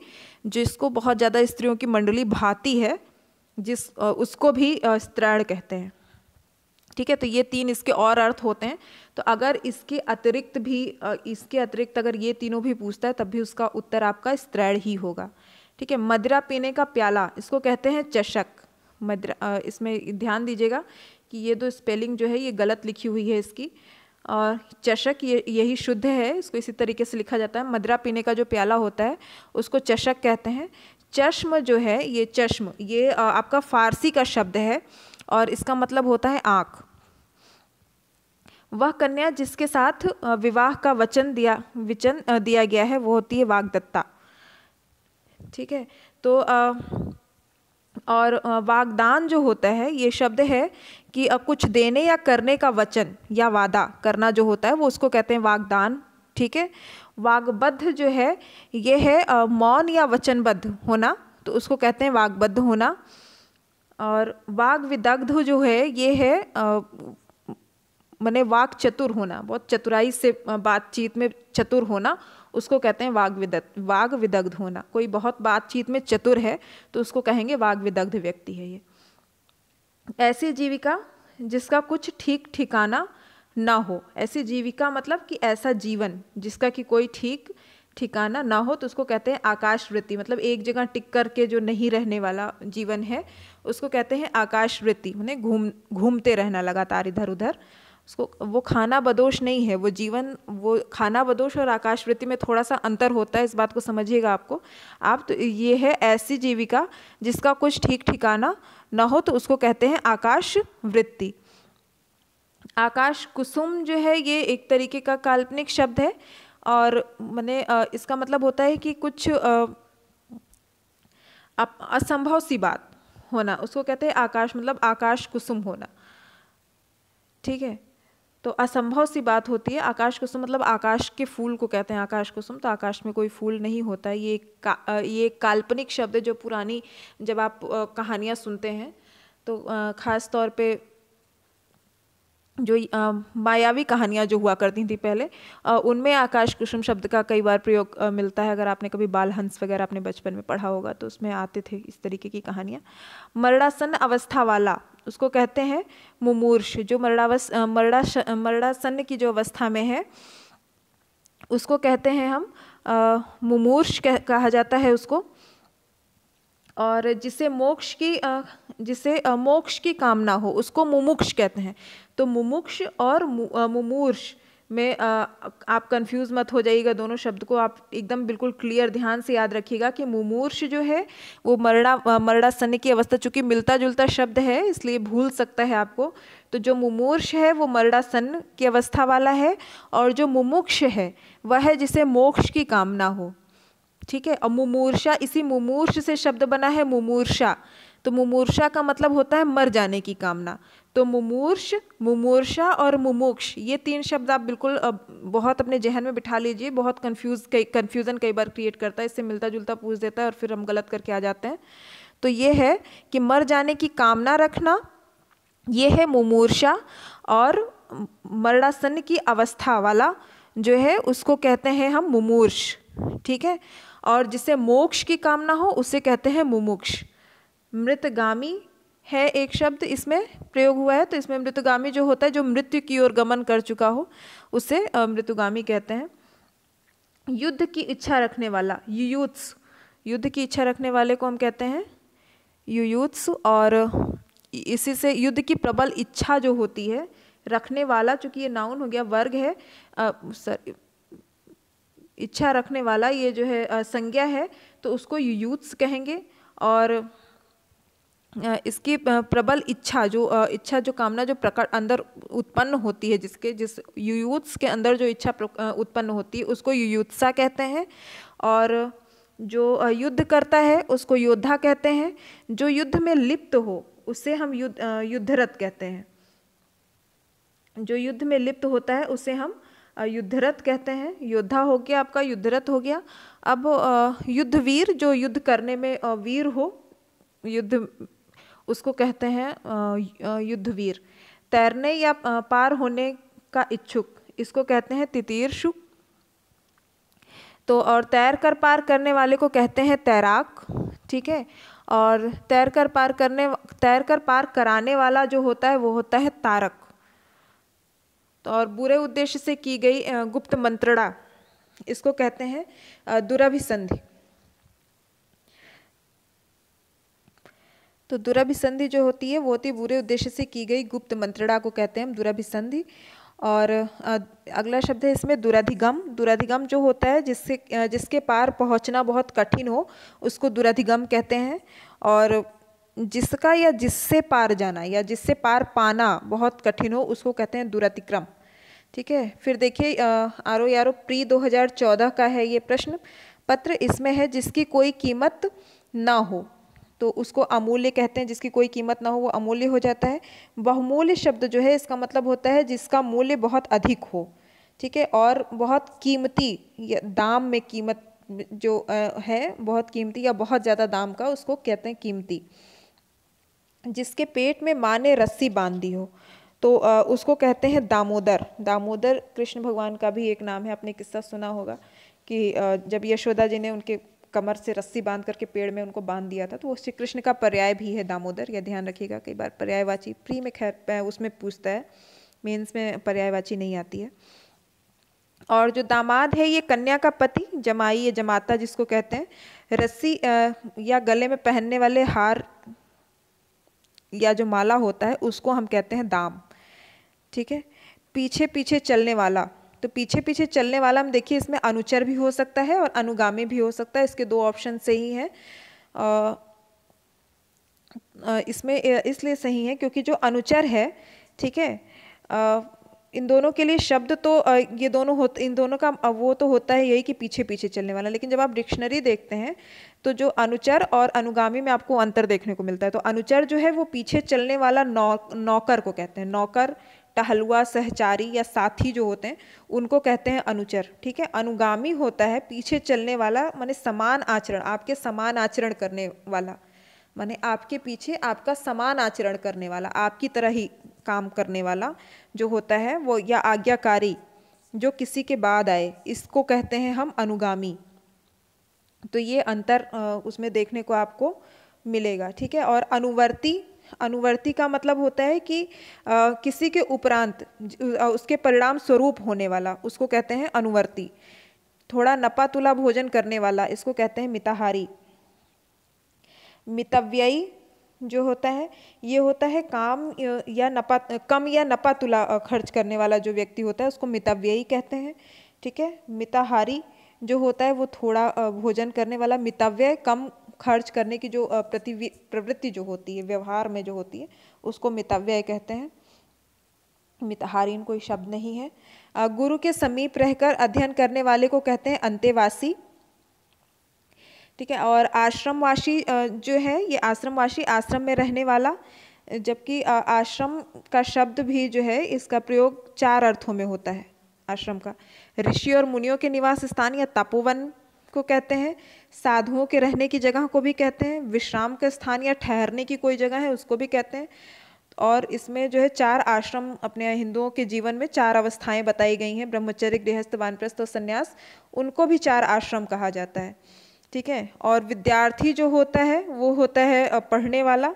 जिसको बहुत ज़्यादा स्त्रियों की मंडली भाती है उसको भी स्त्रैण कहते हैं। ठीक है, तो ये 3 इसके और अर्थ होते हैं। तो अगर इसके अतिरिक्त अगर ये तीनों भी पूछता है तब भी उसका उत्तर आपका स्त्रैण ही होगा। ठीक है, मदिरा पीने का प्याला इसको कहते हैं चषक। मदिरा, इसमें ध्यान दीजिएगा कि ये दो स्पेलिंग जो है ये गलत लिखी हुई है इसकी, और चषक यही शुद्ध है, इसको इसी तरीके से लिखा जाता है। मदिरा पीने का जो प्याला होता है उसको चषक कहते हैं। चश्म जो है ये आपका फारसी का शब्द है और इसका मतलब होता है आँख। वह कन्या जिसके साथ विवाह का वचन दिया गया है वो होती है वाग्दत्ता। ठीक है, तो और वाग्दान जो होता है ये शब्द है कि कुछ देने या करने का वचन या वादा करना जो होता है वो उसको कहते हैं वाग्दान। ठीक है, वाग्बद्ध जो है ये है मौन या वचनबद्ध होना, तो उसको कहते हैं वाग्बद्ध होना। और वाग्विदग्ध जो है ये है माने वाक चतुर होना, बहुत चतुराई से बातचीत में चतुर होना, उसको कहते हैं वाग विदग्ध होना। कोई बहुत बातचीत में चतुर है तो उसको कहेंगे वाग विदग्ध व्यक्ति है ये। ऐसी जीविका जिसका कुछ ठीक ठिकाना ना हो, ऐसी जीविका मतलब कि ऐसा जीवन जिसका कि कोई ठीक ठिकाना ना हो, तो उसको कहते हैं आकाशवृत्ति। मतलब एक जगह टिक करके जो नहीं रहने वाला जीवन है उसको कहते हैं आकाशवृत्ति, माने घूमते रहना लगातार इधर उधर। उसको वो खाना बदोश नहीं है वो जीवन, वो खाना बदोश और आकाशवृत्ति में थोड़ा सा अंतर होता है, इस बात को समझिएगा आप। तो ये है ऐसी जीविका जिसका कुछ ठीक ठिकाना ना हो, तो उसको कहते हैं आकाशवृत्ति। आकाश कुसुम जो है ये एक तरीके का काल्पनिक शब्द है, और माने इसका मतलब होता है कि कुछ असंभव सी बात होना, उसको कहते हैं आकाश, मतलब आकाश कुसुम होना। ठीक है, तो असंभव सी बात होती है। आकाश कुसुम मतलब आकाश के फूल को कहते हैं आकाश कुसुम, तो आकाश में कोई फूल नहीं होता है। ये एक काल्पनिक शब्द है जो पुरानी जब आप कहानियाँ सुनते हैं तो ख़ास तौर पे जो मायावी कहानियाँ जो हुआ करती थी पहले, उनमें आकाश कुसुम शब्द का कई बार प्रयोग मिलता है। अगर आपने कभी बाल हंस वगैरह अपने बचपन में पढ़ा होगा तो उसमें आते थे इस तरीके की कहानियाँ। मरणासन अवस्था वाला उसको कहते हैं मुमूर्ष। जो मरणासन की जो अवस्था में है उसको कहते हैं हम मुमूर्ष कहा जाता है उसको। और जिसे मोक्ष की कामना हो उसको मुमुक्ष कहते हैं। तो मुमुक्ष और मुमूर्ष में आप कंफ्यूज मत हो जाइएगा, दोनों शब्द को आप एकदम बिल्कुल क्लियर ध्यान से याद रखिएगा कि मुमूर्ष जो है वो मरणासन की अवस्था, चूँकि मिलता जुलता शब्द है इसलिए भूल सकता है आपको। तो जो मुमूर्ष है वो मरणासन की अवस्था वाला है, और जो मुमुक्ष है वह है जिसे मोक्ष की कामना हो। ठीक है, और मुमूर्षा, इसी मुमूर्ष से शब्द बना है मुमूर्षा। तो मुमूर्षा का मतलब होता है मर जाने की कामना। तो मुमूर्ष, मुमूर्षा और मुमुक्ष, ये तीन शब्द आप बिल्कुल बहुत अपने जहन में बिठा लीजिए। बहुत कन्फ्यूज़न कई बार क्रिएट करता है, इससे मिलता जुलता पूछ देता है और फिर हम गलत करके आ जाते हैं। तो ये है कि मर जाने की कामना रखना, ये है मुमूर्षा। और मरणासन की अवस्था वाला जो है उसको कहते हैं हम मुमूर्ष। ठीक है, और जिसे मोक्ष की कामना हो उसे कहते हैं मुमुक्ष। मृतगामी है एक शब्द इसमें प्रयोग हुआ है, तो इसमें मृतगामी जो होता है जो मृत्यु की ओर गमन कर चुका हो उसे मृतगामी कहते हैं। युद्ध की इच्छा रखने वाला युयुत्स, युद्ध की इच्छा रखने वाले को हम कहते हैं युयुत्स। और इसी से युद्ध की प्रबल इच्छा जो होती है रखने वाला, चूँकि ये नाउन हो गया, वर्ग है, इच्छा रखने वाला ये जो है संज्ञा है, तो उसको युयुत्स कहेंगे। और इसकी प्रबल इच्छा जो कामना जो प्रकट अंदर उत्पन्न होती है, जिस युयुत्स के अंदर जो इच्छा उत्पन्न होती है उसको युयुत्सा कहते हैं। और जो युद्ध करता है उसको योद्धा कहते हैं। जो युद्ध में लिप्त हो उसे हम युद्धरत कहते हैं। जो युद्ध में लिप्त होता है उसे हम युद्धरत कहते हैं। योद्धा हो गया आपका, युद्धरत हो गया। अब युद्धवीर, जो युद्ध करने में वीर हो, युद्ध उसको कहते हैं युद्धवीर। तैरने या पार होने का इच्छुक, इसको कहते हैं तितीर्षु। तो और तैर कर पार करने वाले को कहते हैं तैराक। ठीक है, और तैर कर पार कराने वाला जो होता है वो होता है तारक। तो और बुरे उद्देश्य से की गई गुप्त मंत्रणा, इसको कहते हैं दुराभिसंधि। तो दुराभिसंधि जो होती है वो होती है बुरे उद्देश्य से की गई गुप्त मंत्रणा को कहते हैं हम दुराभिसंधि। और अगला शब्द है इसमें दुराधिगम। दुराधिगम जो होता है जिसके पार पहुंचना बहुत कठिन हो उसको दुराधिगम कहते हैं। और जिसका या जिससे पार जाना या जिससे पार पाना बहुत कठिन हो उसको कहते हैं दुरतिक्रम। ठीक है, फिर देखिए आरो यारो प्री 2014 का है ये प्रश्न पत्र। इसमें है जिसकी कोई कीमत ना हो तो उसको अमूल्य कहते हैं। जिसकी कोई कीमत ना हो वो अमूल्य हो जाता है। बहुमूल्य शब्द जो है इसका मतलब होता है जिसका मूल्य बहुत अधिक हो। ठीक है, और बहुत कीमती या दाम में कीमत जो है बहुत कीमती या बहुत ज़्यादा दाम का उसको कहते हैं कीमती। जिसके पेट में माँ ने रस्सी बांध दी हो तो उसको कहते हैं दामोदर। दामोदर कृष्ण भगवान का भी एक नाम है। आपने किस्सा सुना होगा कि जब यशोदा जी ने उनके कमर से रस्सी बांध करके पेड़ में उनको बांध दिया था, तो वो श्री कृष्ण का पर्याय भी है दामोदर। यह ध्यान रखिएगा, कई बार पर्यायवाची प्री में खैर उसमें पूछता है, मेंस में पर्यायवाची नहीं आती है। और जो दामाद है ये कन्या का पति, जमाई या जमाता जिसको कहते हैं। रस्सी या गले में पहनने वाले हार या जो माला होता है उसको हम कहते हैं दाम। ठीक है। पीछे पीछे चलने वाला, तो पीछे पीछे चलने वाला हम देखिए इसमें अनुचर भी हो सकता है और अनुगामी भी हो सकता है। इसके दो ऑप्शन सही हैं। इसमें इसलिए सही है क्योंकि जो अनुचर है, ठीक है, इन दोनों के लिए शब्द तो ये दोनों होते, इन दोनों का वो तो होता है यही कि पीछे पीछे चलने वाला, लेकिन जब आप डिक्शनरी देखते हैं तो जो अनुचर और अनुगामी में आपको अंतर देखने को मिलता है। तो अनुचर जो है वो पीछे चलने वाला नौकर को कहते हैं। नौकर, टहलुआ, सहचारी या साथी जो होते हैं उनको कहते हैं अनुचर। ठीक है। अनुगामी होता है पीछे चलने वाला, माने समान आचरण, आपके समान आचरण करने वाला, माने आपके पीछे आपका समान आचरण करने वाला, आपकी तरह ही काम करने वाला जो होता है वो, या आज्ञाकारी जो किसी के बाद आए, इसको कहते हैं हम अनुगामी। तो ये अंतर उसमें देखने को आपको मिलेगा। ठीक है। और अनुवर्ती, अनुवर्ती का मतलब होता है कि किसी के उपरांत उसके परिणाम स्वरूप होने वाला, उसको कहते हैं अनुवर्ती। थोड़ा नपा तुला भोजन करने वाला, इसको कहते हैं मिताहारी। मितव्ययी जो होता है ये होता है काम या कम या नपा तुला खर्च करने वाला जो व्यक्ति होता है उसको मितव्ययी कहते हैं। ठीक है। मिताहारी जो होता है वो थोड़ा भोजन करने वाला। मितव्यय कम खर्च करने की जो प्रवृत्ति जो होती है व्यवहार में जो होती है उसको मितव्यय कहते हैं। मिताहारी कोई शब्द नहीं है। गुरु के समीप रहकर अध्ययन करने वाले को कहते हैं अंतेवासी। ठीक है। और आश्रमवासी जो है ये आश्रमवासी, आश्रम में रहने वाला, जबकि आश्रम का शब्द भी जो है इसका प्रयोग 4 अर्थों में होता है आश्रम का। ऋषि और मुनियों के निवास स्थान या तपोवन को कहते हैं। साधुओं के रहने की जगह को भी कहते हैं। विश्राम का स्थान या ठहरने की कोई जगह है उसको भी कहते हैं। और इसमें जो है 4 आश्रम, अपने हिंदुओं के जीवन में 4 अवस्थाएं बताई गई हैं, ब्रह्मचर्य, गृहस्थ, वानप्रस्थ और संन्यास, उनको भी 4 आश्रम कहा जाता है। ठीक है। और विद्यार्थी जो होता है वो होता है पढ़ने वाला,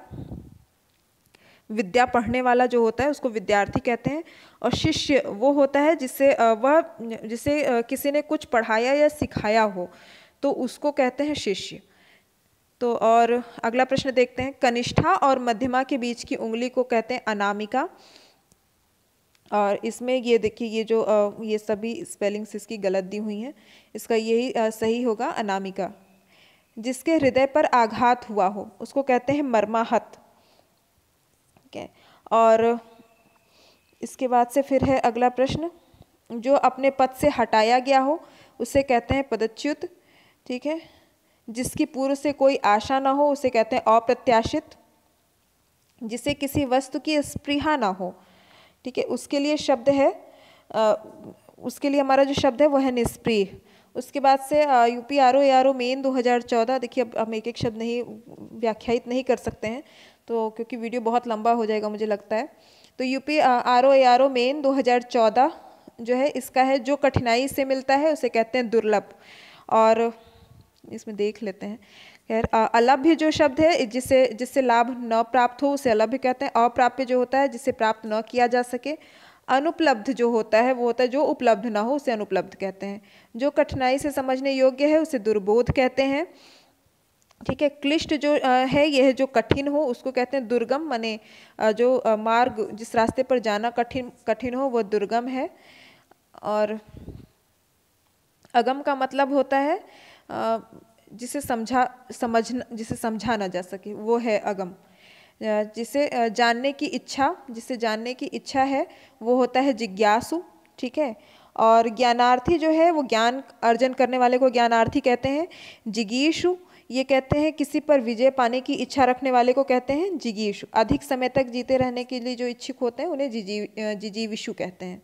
विद्या पढ़ने वाला जो होता है उसको विद्यार्थी कहते हैं। और शिष्य वो होता है जिसे किसी ने कुछ पढ़ाया या सिखाया हो तो उसको कहते हैं शिष्य। तो और अगला प्रश्न देखते हैं। कनिष्ठा और मध्यमा के बीच की उंगली को कहते हैं अनामिका। और इसमें ये देखिए ये जो ये सभी स्पेलिंग्स इसकी गलत दी हुई हैं, इसका यही सही होगा अनामिका। जिसके हृदय पर आघात हुआ हो उसको कहते हैं मर्माहत। ठीक है। और इसके बाद से फिर है अगला प्रश्न, जो अपने पद से हटाया गया हो उसे कहते हैं पदच्युत। ठीक है। जिसकी पूर्व से कोई आशा ना हो उसे कहते हैं अप्रत्याशित। जिसे किसी वस्तु की स्पृहा ना हो, ठीक है, उसके लिए शब्द है उसके लिए हमारा जो शब्द है वो है निष्प्रिय। उसके बाद से यूपी आरओ मेन 2014, देखिए अब हम एक एक शब्द नहीं व्याख्यायित नहीं कर सकते हैं तो क्योंकि वीडियो बहुत लंबा हो जाएगा मुझे लगता है। तो यूपी आरओ मेन 2014 जो है इसका है जो कठिनाई से मिलता है उसे कहते हैं दुर्लभ। और इसमें देख लेते हैं। खैर अलभ्य जो शब्द है जिससे लाभ न प्राप्त हो उसे अलभ्य कहते हैं। अप्राप्य जो होता है जिसे प्राप्त न किया जा सके। अनुपलब्ध जो होता है वो होता है जो उपलब्ध ना हो उसे अनुपलब्ध कहते हैं। जो कठिनाई से समझने योग्य है उसे दुर्बोध कहते हैं। ठीक है। क्लिष्ट जो है यह जो कठिन हो उसको कहते हैं दुर्गम, माने जो मार्ग जिस रास्ते पर जाना कठिन हो वह दुर्गम है। और अगम का मतलब होता है जिसे समझा ना जा सके वो है अगम। जिसे जानने की इच्छा है वो होता है जिज्ञासु। ठीक है। और ज्ञानार्थी जो है वो ज्ञान अर्जन करने वाले को ज्ञानार्थी कहते हैं। जिगीषु ये कहते हैं किसी पर विजय पाने की इच्छा रखने वाले को कहते हैं जिगीषु। अधिक समय तक जीते रहने के लिए जो इच्छुक होते हैं उन्हें जिजीविषु कहते हैं।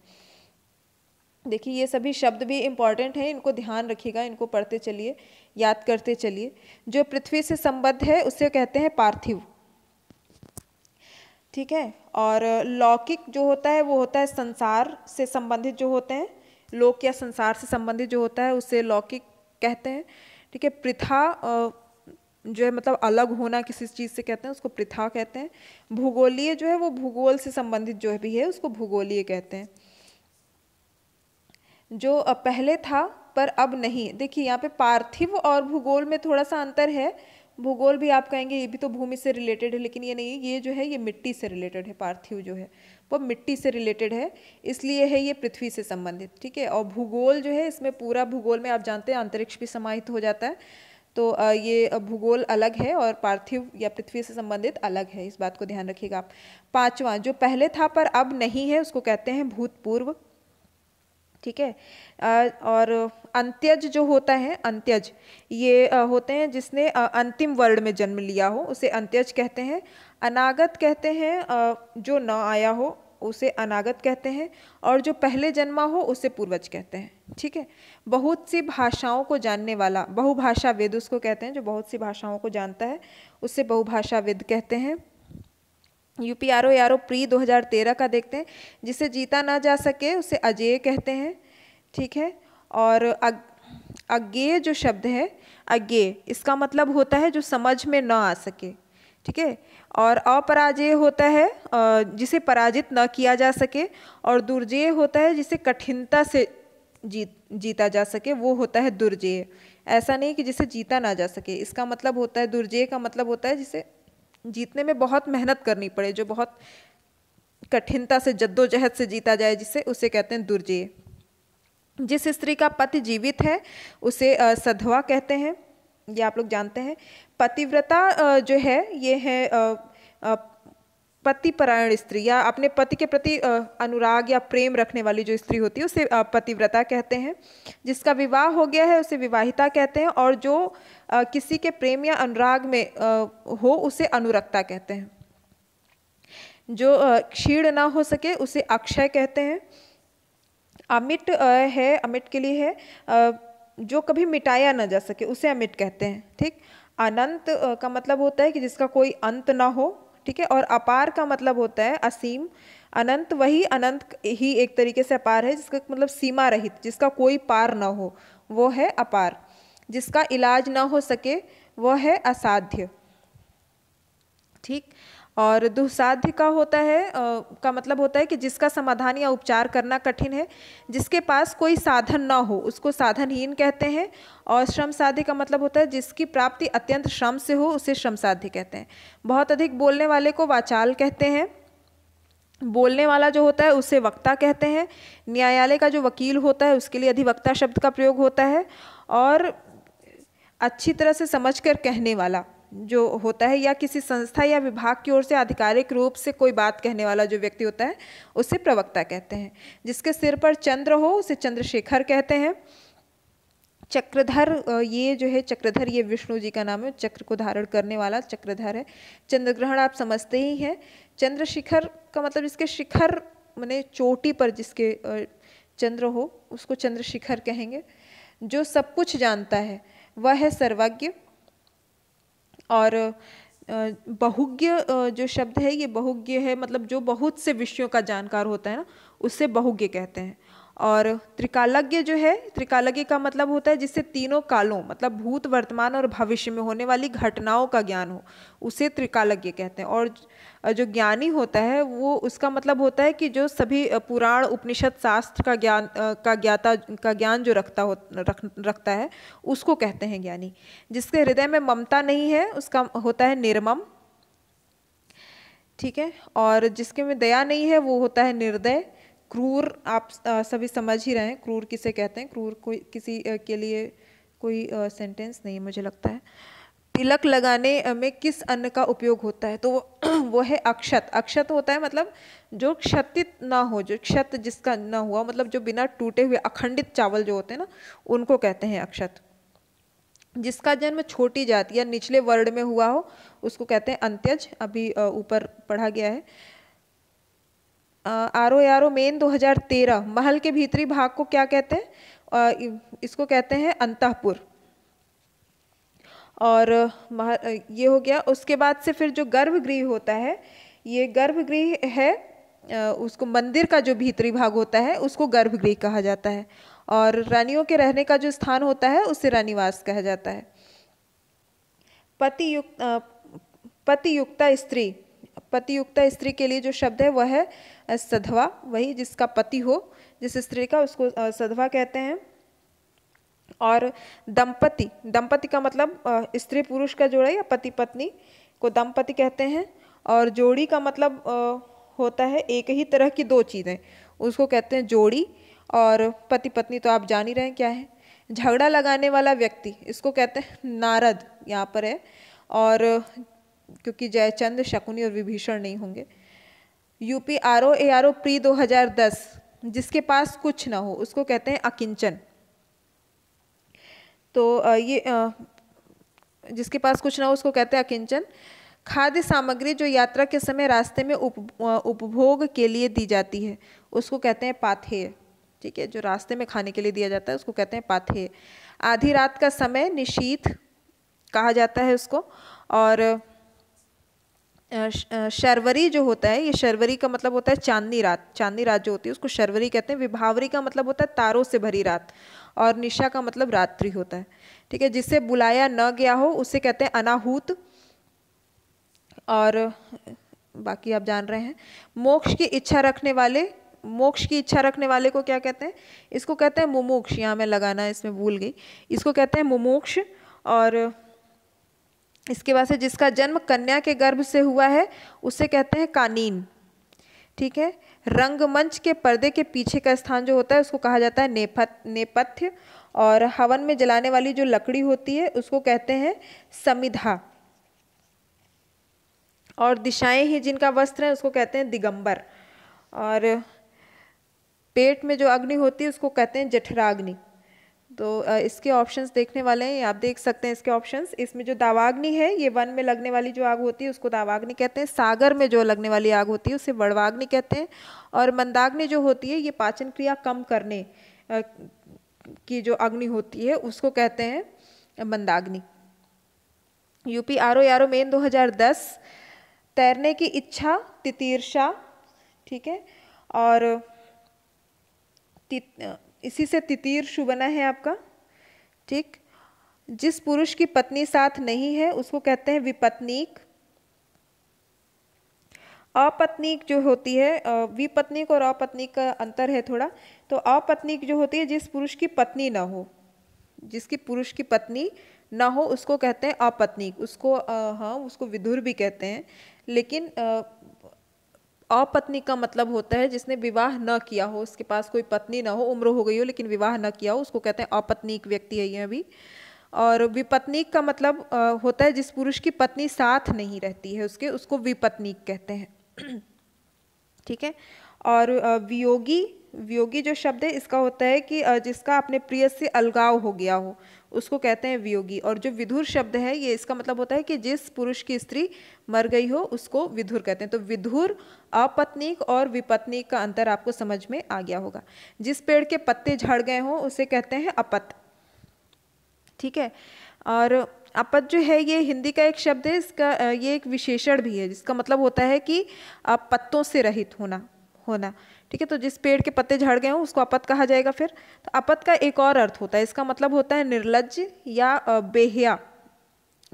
देखिए ये सभी शब्द भी इम्पॉर्टेंट हैं, इनको ध्यान रखिएगा, इनको पढ़ते चलिए, याद करते चलिए। जो पृथ्वी से संबद्ध है उसे कहते हैं पार्थिव। ठीक है। और लौकिक जो होता है वो होता है संसार से संबंधित जो होते हैं, लोक या संसार से संबंधित जो होता है उसे लौकिक कहते हैं। ठीक है। पृथा जो है मतलब अलग होना किसी चीज़ से कहते हैं, उसको पृथा कहते हैं। भूगोलीय जो है वो भूगोल से संबंधित जो भी है उसको भूगोलीय कहते हैं। जो पहले था पर अब नहीं, देखिए यहाँ पे पार्थिव और भूगोल में थोड़ा सा अंतर है। भूगोल भी आप कहेंगे ये भी तो भूमि से रिलेटेड है, लेकिन ये नहीं, ये जो है ये मिट्टी से रिलेटेड है। पार्थिव जो है वो मिट्टी से रिलेटेड है, इसलिए है ये पृथ्वी से संबंधित। ठीक है। और भूगोल जो है इसमें पूरा भूगोल में आप जानते हैं अंतरिक्ष भी समाहित हो जाता है, तो ये भूगोल अलग है और पार्थिव या पृथ्वी से संबंधित अलग है, इस बात को ध्यान रखिएगा आप। पांचवा, जो पहले था पर अब नहीं है उसको कहते हैं भूतपूर्व। ठीक है। और अंत्यज जो होता है, अंत्यज ये होते हैं जिसने अंतिम वर्ण में जन्म लिया हो उसे अंत्यज कहते हैं। अनागत कहते हैं जो न आया हो उसे अनागत कहते हैं, और जो पहले जन्मा हो उसे पूर्वज कहते हैं। ठीक है। बहुत सी भाषाओं को जानने वाला, बहुभाषाविद उसको कहते हैं, जो बहुत सी भाषाओं को जानता है उसे बहुभाषाविद कहते हैं। यूपीआरओ यारो प्री 2013 का देखते हैं, जिसे जीता ना जा सके उसे अजेय कहते हैं। ठीक है। और अज्ञेय जो शब्द है, अज्ञेय इसका मतलब होता है जो समझ में ना आ सके। ठीक है। और अपराजेय होता है जिसे पराजित न किया जा सके, और दुर्जेय होता है जिसे कठिनता से जीता जा सके, वो होता है दुर्जेय। ऐसा नहीं कि जिसे जीता ना जा सके, इसका मतलब होता है दुर्जेय का मतलब होता है जिसे जीतने में बहुत मेहनत करनी पड़े, जो बहुत कठिनता से जद्दोजहद से जीता जाए जिसे, उसे कहते हैं दुर्जेय। जिस स्त्री का पति जीवित है उसे सधवा कहते हैं, ये आप लोग जानते हैं। पतिव्रता जो है ये है पतिपरायण स्त्री, या अपने पति के प्रति अनुराग या प्रेम रखने वाली जो स्त्री होती है उसे पतिव्रता कहते हैं। जिसका विवाह हो गया है उसे विवाहिता कहते हैं, और जो किसी के प्रेम या अनुराग में हो उसे अनुरक्ता कहते हैं। जो क्षीण ना हो सके उसे अक्षय कहते हैं। अमिट है, अमिट के लिए है जो कभी मिटाया ना जा सके उसे अमिट कहते हैं। ठीक। अनंत का मतलब होता है कि जिसका कोई अंत ना हो। ठीक है। और अपार का मतलब होता है असीम। अनंत वही अनंत ही एक तरीके से अपार है, जिसका मतलब सीमा रहित, जिसका कोई पार ना हो वो है अपार। जिसका इलाज ना हो सके वह है असाध्य। ठीक। और दुस्साध्य का होता है का मतलब होता है कि जिसका समाधान या उपचार करना कठिन है, जिसके पास कोई साधन ना हो उसको साधनहीन कहते हैं। और श्रम साध्य का मतलब होता है जिसकी प्राप्ति अत्यंत श्रम से हो उसे श्रम साध्य कहते हैं। बहुत अधिक बोलने वाले को वाचाल कहते हैं। बोलने वाला जो होता है उसे वक्ता कहते हैं। न्यायालय का जो वकील होता है उसके लिए अधिवक्ता शब्द का प्रयोग होता है। और अच्छी तरह से समझकर कहने वाला जो होता है, या किसी संस्था या विभाग की ओर से आधिकारिक रूप से कोई बात कहने वाला जो व्यक्ति होता है उसे प्रवक्ता कहते हैं। जिसके सिर पर चंद्र हो उसे चंद्रशेखर कहते हैं। चक्रधर, ये जो है चक्रधर ये विष्णु जी का नाम है, चक्र को धारण करने वाला चक्रधर है। चंद्रग्रहण आप समझते ही हैं। चंद्रशिखर का मतलब जिसके शिखर माने चोटी पर जिसके चंद्र हो उसको चंद्रशिखर कहेंगे। जो सब कुछ जानता है वह है सर्वज्ञ। और बहुज्ञ जो शब्द है ये बहुज्ञ है, मतलब जो बहुत से विषयों का जानकार होता है ना उससे बहुज्ञ कहते हैं। और त्रिकालज्ञ जो है, त्रिकालज्ञ का मतलब होता है जिससे तीनों कालों मतलब भूत वर्तमान और भविष्य में होने वाली घटनाओं का ज्ञान हो उसे त्रिकालज्ञ कहते हैं। और जो ज्ञानी होता है वो उसका मतलब होता है कि जो सभी पुराण उपनिषद शास्त्र का ज्ञान जो रखता है उसको कहते हैं ज्ञानी। जिसके हृदय में ममता नहीं है उसका होता है निर्मम। ठीक है। और जिसके में दया नहीं है वो होता है निर्दय। क्रूर आप सभी समझ ही रहे हैं क्रूर किसे कहते हैं। क्रूर कोई किसी के लिए कोई सेंटेंस नहीं मुझे लगता है। तिलक लगाने में किस अन्न का उपयोग होता है, तो वो है अक्षत। अक्षत होता है मतलब जो क्षतित ना हो, जो क्षत जिसका ना हुआ, मतलब जो बिना टूटे हुए अखंडित चावल जो होते हैं ना उनको कहते हैं अक्षत। जिसका जन्म छोटी जाति या निचले वर्ण में हुआ हो उसको कहते हैं अंत्यज। अभी ऊपर पढ़ा गया है। आरो यारो मेन 2013 महल के भीतरी भाग को क्या कहते हैं, इसको कहते हैं अंतःपुर। और ये हो गया। उसके बाद से फिर जो गर्भगृह होता है ये गर्भगृह है, उसको मंदिर का जो भीतरी भाग होता है उसको गर्भगृह कहा जाता है, और रानियों के रहने का जो स्थान होता है उसे रानीवास कहा जाता है। पतियुक्ता स्त्री के लिए जो शब्द है वह है सधवा, वही जिसका पति हो, जिस स्त्री का, उसको सधवा कहते हैं। और दंपति का मतलब स्त्री पुरुष का जोड़ा या पति पत्नी को दंपति कहते हैं। और जोड़ी का मतलब होता है एक ही तरह की दो चीज़ें, उसको कहते हैं जोड़ी। और पति पत्नी तो आप जान ही रहे हैं क्या है। झगड़ा लगाने वाला व्यक्ति, इसको कहते हैं नारद, यहाँ पर है, और क्योंकि जयचंद्र, शकुनी और विभीषण नहीं होंगे। यूपी RO प्री 2010, जिसके पास कुछ ना हो उसको कहते हैं अकिंचन। तो ये जिसके पास कुछ ना हो उसको कहते हैं अकिंचन। खाद्य सामग्री जो यात्रा के समय रास्ते में उपभोग के लिए दी जाती है उसको कहते हैं पाथेय। ठीक है, जो रास्ते में खाने के लिए दिया जाता है उसको कहते हैं पाथेय। आधी रात का समय निशीथ कहा जाता है उसको। और शर्वरी जो होता है, ये शर्वरी का मतलब होता है चांदनी रात। चांदनी रात जो होती है उसको शर्वरी कहते हैं। विभावरी का मतलब होता है तारों से भरी रात, और निशा का मतलब रात्रि होता है। ठीक है, जिसे बुलाया न गया हो उसे कहते हैं अनाहूत। और बाकी आप जान रहे हैं। मोक्ष की इच्छा रखने वाले को क्या कहते हैं? इसको कहते हैं मुमुक्ष। यहाँ मैं लगाना इसमें भूल गई, इसको कहते हैं मुमुक्ष। और इसके बाद से जिसका जन्म कन्या के गर्भ से हुआ है उसे कहते हैं कानीन। ठीक है, रंगमंच के पर्दे के पीछे का स्थान जो होता है उसको कहा जाता है नेपथ्य। और हवन में जलाने वाली जो लकड़ी होती है उसको कहते हैं समिधा। और दिशाएं ही जिनका वस्त्र है उसको कहते हैं दिगंबर। और पेट में जो अग्नि होती है उसको कहते हैं जठराग्नि। तो इसके ऑप्शंस देखने वाले हैं, आप देख सकते हैं इसके ऑप्शंस। इसमें जो दावाग्नि है ये वन में लगने वाली जो आग होती है उसको दावाग्नि कहते हैं। सागर में जो लगने वाली आग होती है उसे वड़वाग्नि कहते हैं। और मंदाग्नि जो होती है ये पाचन क्रिया कम करने की जो अग्नि होती है उसको कहते हैं मंदाग्नि। यूपी RO मेन 2010, तैरने की इच्छा तितीर्षा। ठीक है, और इसी से तितीर्षु बना है आपका। ठीक, जिस पुरुष की पत्नी साथ नहीं है उसको कहते हैं विपत्नीक। अपत्नीक जो होती है, विपत्नीक और अपत्नीक का अंतर है थोड़ा। तो अपत्नीक जो होती है जिस पुरुष की पत्नी ना हो, जिसकी पुरुष की पत्नी ना हो उसको कहते हैं अपत्नीक। उसको हाँ, उसको विधुर भी कहते हैं। लेकिन अपत्नीक का मतलब होता है जिसने विवाह न किया हो, उसके पास कोई पत्नी ना हो, उम्र हो गई हो लेकिन विवाह न किया हो, उसको कहते हैं अपत्नीक व्यक्ति है ये अभी। और विपत्नीक का मतलब होता है जिस पुरुष की पत्नी साथ नहीं रहती है उसको विपत्नीक कहते हैं। ठीक है, और वियोगी जो शब्द है इसका होता है कि जिसका अपने प्रिय से अलगाव हो गया हो उसको कहते हैं वियोगी। और जो विधुर शब्द है ये इसका मतलब होता है कि जिस पुरुष की स्त्री मर गई हो उसको विधुर कहते हैं। तो विधुर, अपत्नीक और विपत्नीक का अंतर आपको समझ में आ गया होगा। जिस पेड़ के पत्ते झड़ गए हों उसे कहते हैं अपत। ठीक है, और अपत जो है ये हिंदी का एक शब्द है, इसका ये एक विशेषण भी है जिसका मतलब होता है कि पत्तों से रहित होना। ठीक है, तो जिस पेड़ के पत्ते झड़ गए हों उसको अपत कहा जाएगा। फिर तो अपत का एक और अर्थ होता है, इसका मतलब होता है निर्लज्ज या बेहया।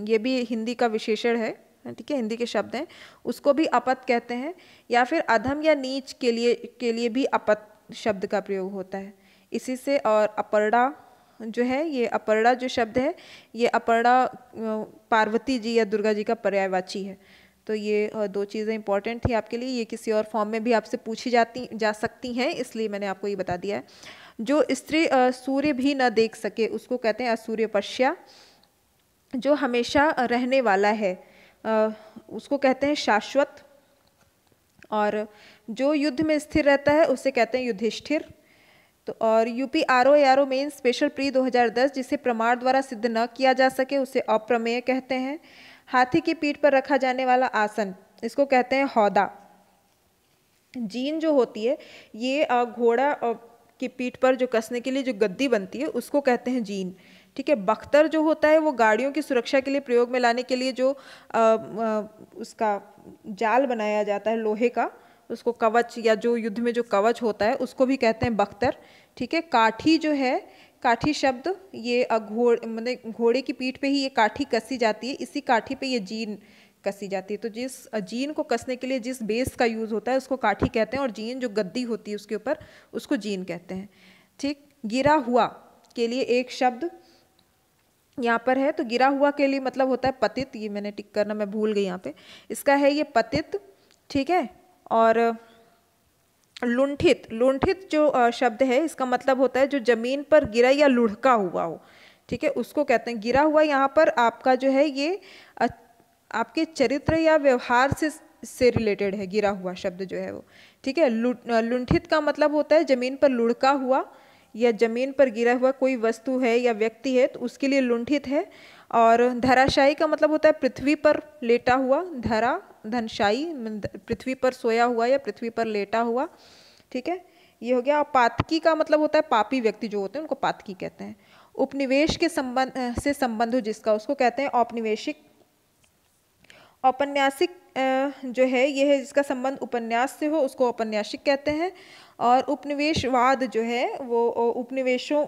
ये भी हिंदी का विशेषण है। ठीक है, हिंदी के शब्द हैं, उसको भी अपत कहते हैं। या फिर अधम या नीच के लिए भी अपत शब्द का प्रयोग होता है इसी से। और अपर्णा जो है, ये अपर्णा जो शब्द है ये अपर्णा पार्वती जी या दुर्गा जी का पर्यायवाची है। तो ये दो चीज़ें इंपॉर्टेंट थी आपके लिए। ये किसी और फॉर्म में भी आपसे पूछी जा सकती हैं, इसलिए मैंने आपको ये बता दिया है। जो स्त्री सूर्य भी न देख सके उसको कहते हैं असूर्यपश्या। जो हमेशा रहने वाला है उसको कहते हैं शाश्वत। और जो युद्ध में स्थिर रहता है उसे कहते हैं युधिष्ठिर। तो और UP RO main special pre 2010, जिसे प्रमाण द्वारा सिद्ध न किया जा सके उसे अप्रमेय कहते हैं। हाथी की पीठ पर रखा जाने वाला आसन इसको कहते हैं हौदा। जीन जो होती है ये घोड़ा की पीठ पर जो कसने के लिए जो गद्दी बनती है उसको कहते हैं जीन। ठीक है। बख्तर जो होता है वो गाड़ियों की सुरक्षा के लिए प्रयोग में लाने के लिए जो उसका जाल बनाया जाता है लोहे का, उसको कवच या जो युद्ध में जो कवच होता है उसको भी कहते हैं बख्तर। ठीक है। काठी जो है, काठी शब्द ये मतलब घोड़े की पीठ पे ही ये काठी कसी जाती है, इसी काठी पे ये जीन कसी जाती है। तो जिस जीन को कसने के लिए जिस बेस का यूज़ होता है उसको काठी कहते हैं, और जीन जो गद्दी होती है उसके ऊपर उसको जीन कहते हैं। ठीक। गिरा हुआ के लिए एक शब्द यहाँ पर है, तो गिरा हुआ के लिए मतलब होता है पतित, ये मैंने टिक करना मैं भूल गई यहाँ पे, इसका है ये पतित। ठीक है। और लुंठित, लुंठित जो शब्द है इसका मतलब होता है जो जमीन पर गिरा या लुढ़का हुआ हो। ठीक है, उसको कहते हैं गिरा हुआ। यहाँ पर आपका जो है ये आपके चरित्र या व्यवहार से रिलेटेड है गिरा हुआ शब्द जो है वो। ठीक है। लुंठित का मतलब होता है जमीन पर लुढ़का हुआ या जमीन पर गिरा हुआ कोई वस्तु है या व्यक्ति है तो उसके लिए लुंठित है। और धराशायी का मतलब होता है पृथ्वी पर लेटा हुआ, धरा धनशायी पृथ्वी पर सोया हुआ या पृथ्वी पर लेटा हुआ। ठीक है, ये हो गया। और पातकी का मतलब होता है पापी व्यक्ति जो होते हैं उनको पातकी कहते हैं। उपनिवेश के संबंध हो जिसका उसको कहते हैं औपनिवेशिक। औपन्यासिक जो है ये है जिसका संबंध उपन्यास से हो उसको औपन्यासिक कहते हैं। और उपनिवेशवाद जो है वो उपनिवेशों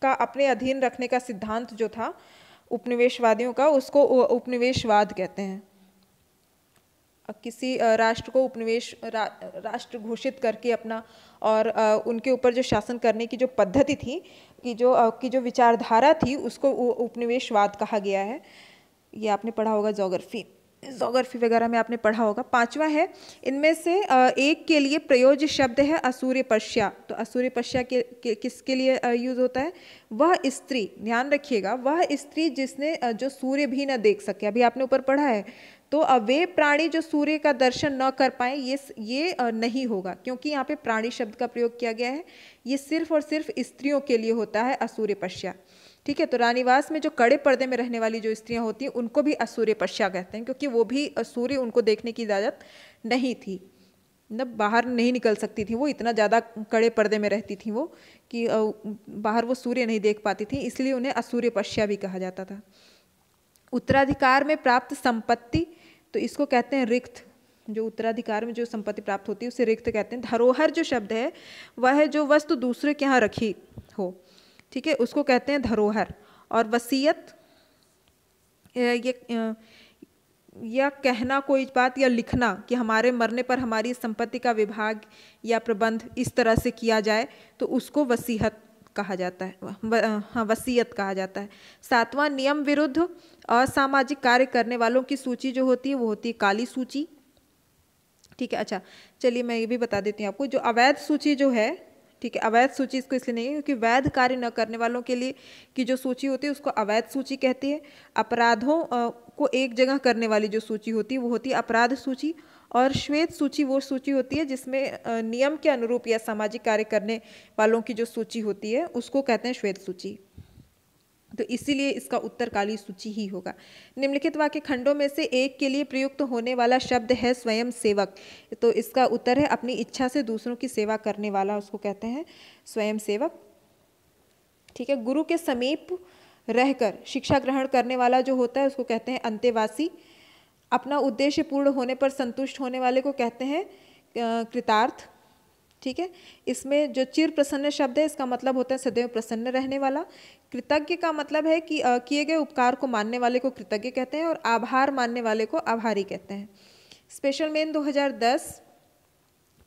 का अपने अधीन रखने का सिद्धांत जो था उपनिवेशवादियों का उसको उपनिवेशवाद कहते हैं। किसी राष्ट्र को उपनिवेश राष्ट्र घोषित करके अपना और उनके ऊपर जो शासन करने की जो पद्धति थी की जो विचारधारा थी उसको उपनिवेशवाद कहा गया है। ये आपने पढ़ा होगा जोग्राफी वगैरह में आपने पढ़ा होगा। पांचवा है, इनमें से एक के लिए प्रयोज्य शब्द है असूर्यपश्या। तो असूर्यपश्या के किसके लिए यूज होता है? वह स्त्री, ध्यान रखिएगा, वह स्त्री जिसने जो सूर्य भी न देख सके। अभी आपने ऊपर पढ़ा है, तो वे प्राणी जो सूर्य का दर्शन न कर पाए ये नहीं होगा, क्योंकि यहाँ पे प्राणी शब्द का प्रयोग किया गया है। ये सिर्फ और सिर्फ स्त्रियों के लिए होता है असूर्यपश्या। ठीक है, तो रानीवास में जो कड़े पर्दे में रहने वाली जो स्त्रियां होती हैं उनको भी असूर्यपश्या कहते हैं, क्योंकि वो भी सूर्य उनको देखने की इजाज़त नहीं थी, मतलब बाहर नहीं निकल सकती थी, वो इतना ज़्यादा कड़े पर्दे में रहती थी वो कि बाहर वो सूर्य नहीं देख पाती थी, इसलिए उन्हें असूर्यपश्या भी कहा जाता था। उत्तराधिकार में प्राप्त संपत्ति, तो इसको कहते हैं रिक्त। जो उत्तराधिकार में जो संपत्ति प्राप्त होती है उसे रिक्त कहते हैं। धरोहर जो शब्द है वह है जो वस्तु दूसरे के यहाँ रखी हो। ठीक है, उसको कहते हैं धरोहर। और वसीयत या कहना कोई बात या लिखना कि हमारे मरने पर हमारी संपत्ति का विभाग या प्रबंध इस तरह से किया जाए तो उसको वसीयत कहा जाता है। हाँ, वसीयत कहा जाता है। सातवां, नियम विरुद्ध असामाजिक कार्य करने वालों की सूची जो होती है वो होती है काली सूची। ठीक है, अच्छा चलिए मैं ये भी बता देती हूँ आपको, जो अवैध सूची जो है, ठीक है, अवैध सूची इसको इसलिए नहीं है क्योंकि वैध कार्य न करने वालों के लिए की जो सूची होती है उसको अवैध सूची कहती है। अपराधों को एक जगह करने वाली जो सूची होती है वो होती है अपराध सूची। और श्वेत सूची वो सूची होती है जिसमें नियम के अनुरूप या सामाजिक कार्य करने वालों की जो सूची होती है उसको कहते हैं श्वेत सूची। तो इसीलिए इसका उत्तर काली सूची ही होगा। निम्नलिखित वाक्य खंडों में से एक के लिए प्रयुक्त होने वाला शब्द है स्वयं सेवक। तो इसका उत्तर है अपनी इच्छा से दूसरों की सेवा करने वाला, उसको कहते हैं स्वयं सेवक। ठीक है, गुरु के समीप रहकर शिक्षा ग्रहण करने वाला जो होता है उसको कहते हैं अंतेवासी। अपना उद्देश्य पूर्ण होने पर संतुष्ट होने वाले को कहते हैं कृतार्थ। ठीक है, इसमें जो चिर प्रसन्न शब्द है इसका मतलब होता है सदैव प्रसन्न रहने वाला। कृतज्ञ का मतलब है कि किए गए उपकार को मानने वाले को कृतज्ञ कहते हैं और आभार मानने वाले को आभारी कहते हैं। स्पेशल मेन 2010,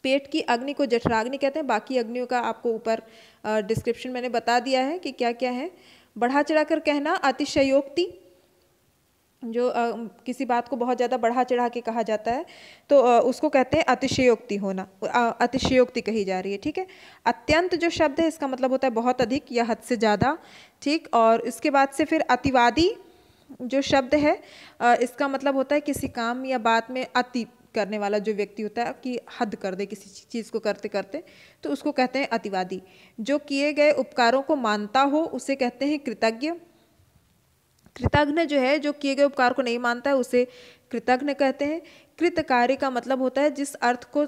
पेट की अग्नि को जठराग्नि कहते हैं। बाकी अग्नियों का आपको ऊपर डिस्क्रिप्शन मैंने बता दिया है कि क्या क्या है। बढ़ा चढ़ाकर कहना, अतिशयोक्ति, जो किसी बात को बहुत ज़्यादा बढ़ा चढ़ा के कहा जाता है तो उसको कहते हैं अतिशयोक्ति होना, अतिशयोक्ति कही जा रही है। ठीक है, अत्यंत जो शब्द है इसका मतलब होता है बहुत अधिक या हद से ज़्यादा। ठीक, और इसके बाद से फिर अतिवादी जो शब्द है इसका मतलब होता है किसी काम या बात में अति करने वाला जो व्यक्ति होता है कि हद कर दे किसी चीज़ को करते करते, तो उसको कहते हैं अतिवादी। जो किए गए उपकारों को मानता हो उसे कहते हैं कृतज्ञ। कृतघ्न जो है जो किए गए उपकार को नहीं मानता है उसे कृतघ्न कहते हैं। कृतकार्य का मतलब होता है जिस अर्थ को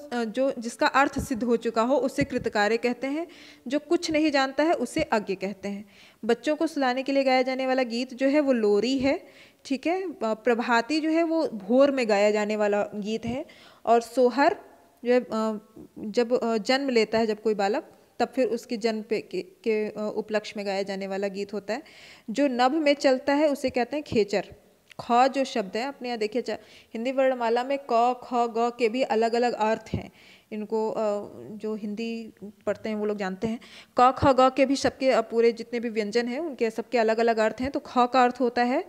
जिसका अर्थ सिद्ध हो चुका हो उसे कृतकार्य कहते हैं। जो कुछ नहीं जानता है उसे अज्ञ कहते हैं। बच्चों को सुलाने के लिए गाया जाने वाला गीत जो है वो लोरी है, ठीक है। प्रभाती जो है वो भोर में गाया जाने वाला गीत है। और सोहर जो है जब जन्म लेता है जब कोई बालक, तब फिर उसके जन्म के उपलक्ष्य में गाया जाने वाला गीत होता है। जो नभ में चलता है उसे कहते हैं खेचर। ख जो शब्द है अपने यहाँ देखिए, हिंदी वर्णमाला में क ख ग के भी अलग अलग अर्थ हैं। इनको जो हिंदी पढ़ते हैं वो लोग जानते हैं। क ख ग के भी सबके पूरे जितने भी व्यंजन हैं उनके सबके अलग अलग अर्थ हैं। तो ख का अर्थ होता है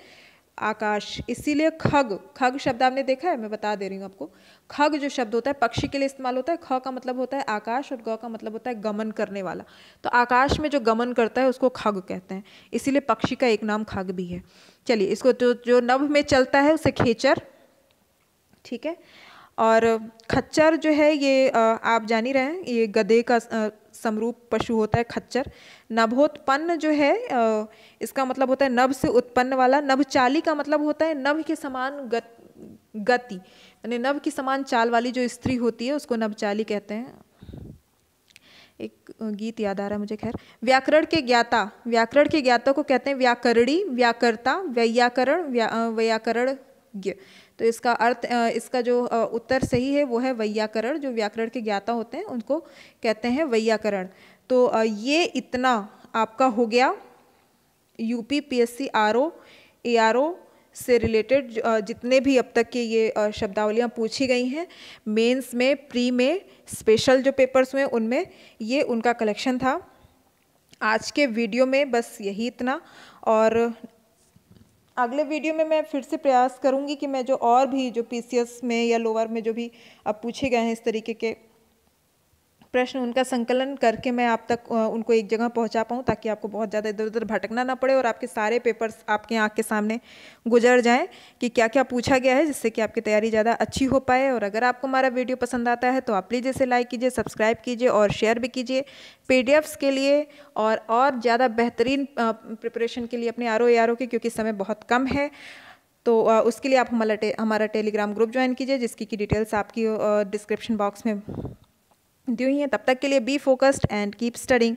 आकाश, इसीलिए खग, खग शब्द आपने देखा है, मैं बता दे रही हूँ आपको। खग जो शब्द होता है पक्षी के लिए इस्तेमाल होता है। ख का मतलब होता है आकाश और ग का मतलब होता है गमन करने वाला। तो आकाश में जो गमन करता है उसको खग कहते हैं, इसीलिए पक्षी का एक नाम खग भी है। चलिए, इसको जो नभ में चलता है उसे खेचर, ठीक है। और खच्चर जो है ये आप जान ही रहे हैं, ये गधे का समरूप पशु होता है खच्चर। नभोत्पन्न जो है इसका मतलब होता है नभ से उत्पन्न वाला। नभचाली का मतलब होता है नभ के समान गति, यानी नभ की समान चाल वाली जो स्त्री होती है उसको नभचाली कहते हैं। एक गीत याद आ रहा है मुझे, खैर। व्याकरण के ज्ञाता, व्याकरण के ज्ञाता को कहते हैं व्याकरणी, व्याकर्ता, वैयाकरण, वैयाकरणज्ञ। तो इसका अर्थ, इसका जो उत्तर सही है वो है वैयाकरण। जो व्याकरण के ज्ञाता होते हैं उनको कहते हैं वैयाकरण। तो ये इतना आपका हो गया यूपीपीएससी आरओ एआरओ से रिलेटेड जितने भी अब तक के ये शब्दावलियाँ पूछी गई हैं मेंस में, प्री में, स्पेशल जो पेपर्स हुए उनमें, ये उनका कलेक्शन था। आज के वीडियो में बस यही इतना, और अगले वीडियो में मैं फिर से प्रयास करूंगी कि मैं जो और भी जो पीसीएस में या लोअर में जो भी अब पूछे गए हैं इस तरीके के प्रश्न, उनका संकलन करके मैं आप तक उनको एक जगह पहुंचा पाऊं, ताकि आपको बहुत ज़्यादा इधर उधर भटकना ना पड़े और आपके सारे पेपर्स आपके आँख के सामने गुजर जाएं कि क्या क्या पूछा गया है, जिससे कि आपकी तैयारी ज़्यादा अच्छी हो पाए। और अगर आपको हमारा वीडियो पसंद आता है तो आप प्लीज़ इसे लाइक कीजिए, सब्सक्राइब कीजिए और शेयर भी कीजिए। पीडीएफ्स के लिए और ज़्यादा बेहतरीन प्रिपरेशन के लिए अपने आरओ के, क्योंकि समय बहुत कम है, तो उसके लिए आप हमारा टेलीग्राम ग्रुप ज्वाइन कीजिए, जिसकी की डिटेल्स आपकी डिस्क्रिप्शन बॉक्स में दी हुई हैं। तब तक के लिए be focused and keep studying.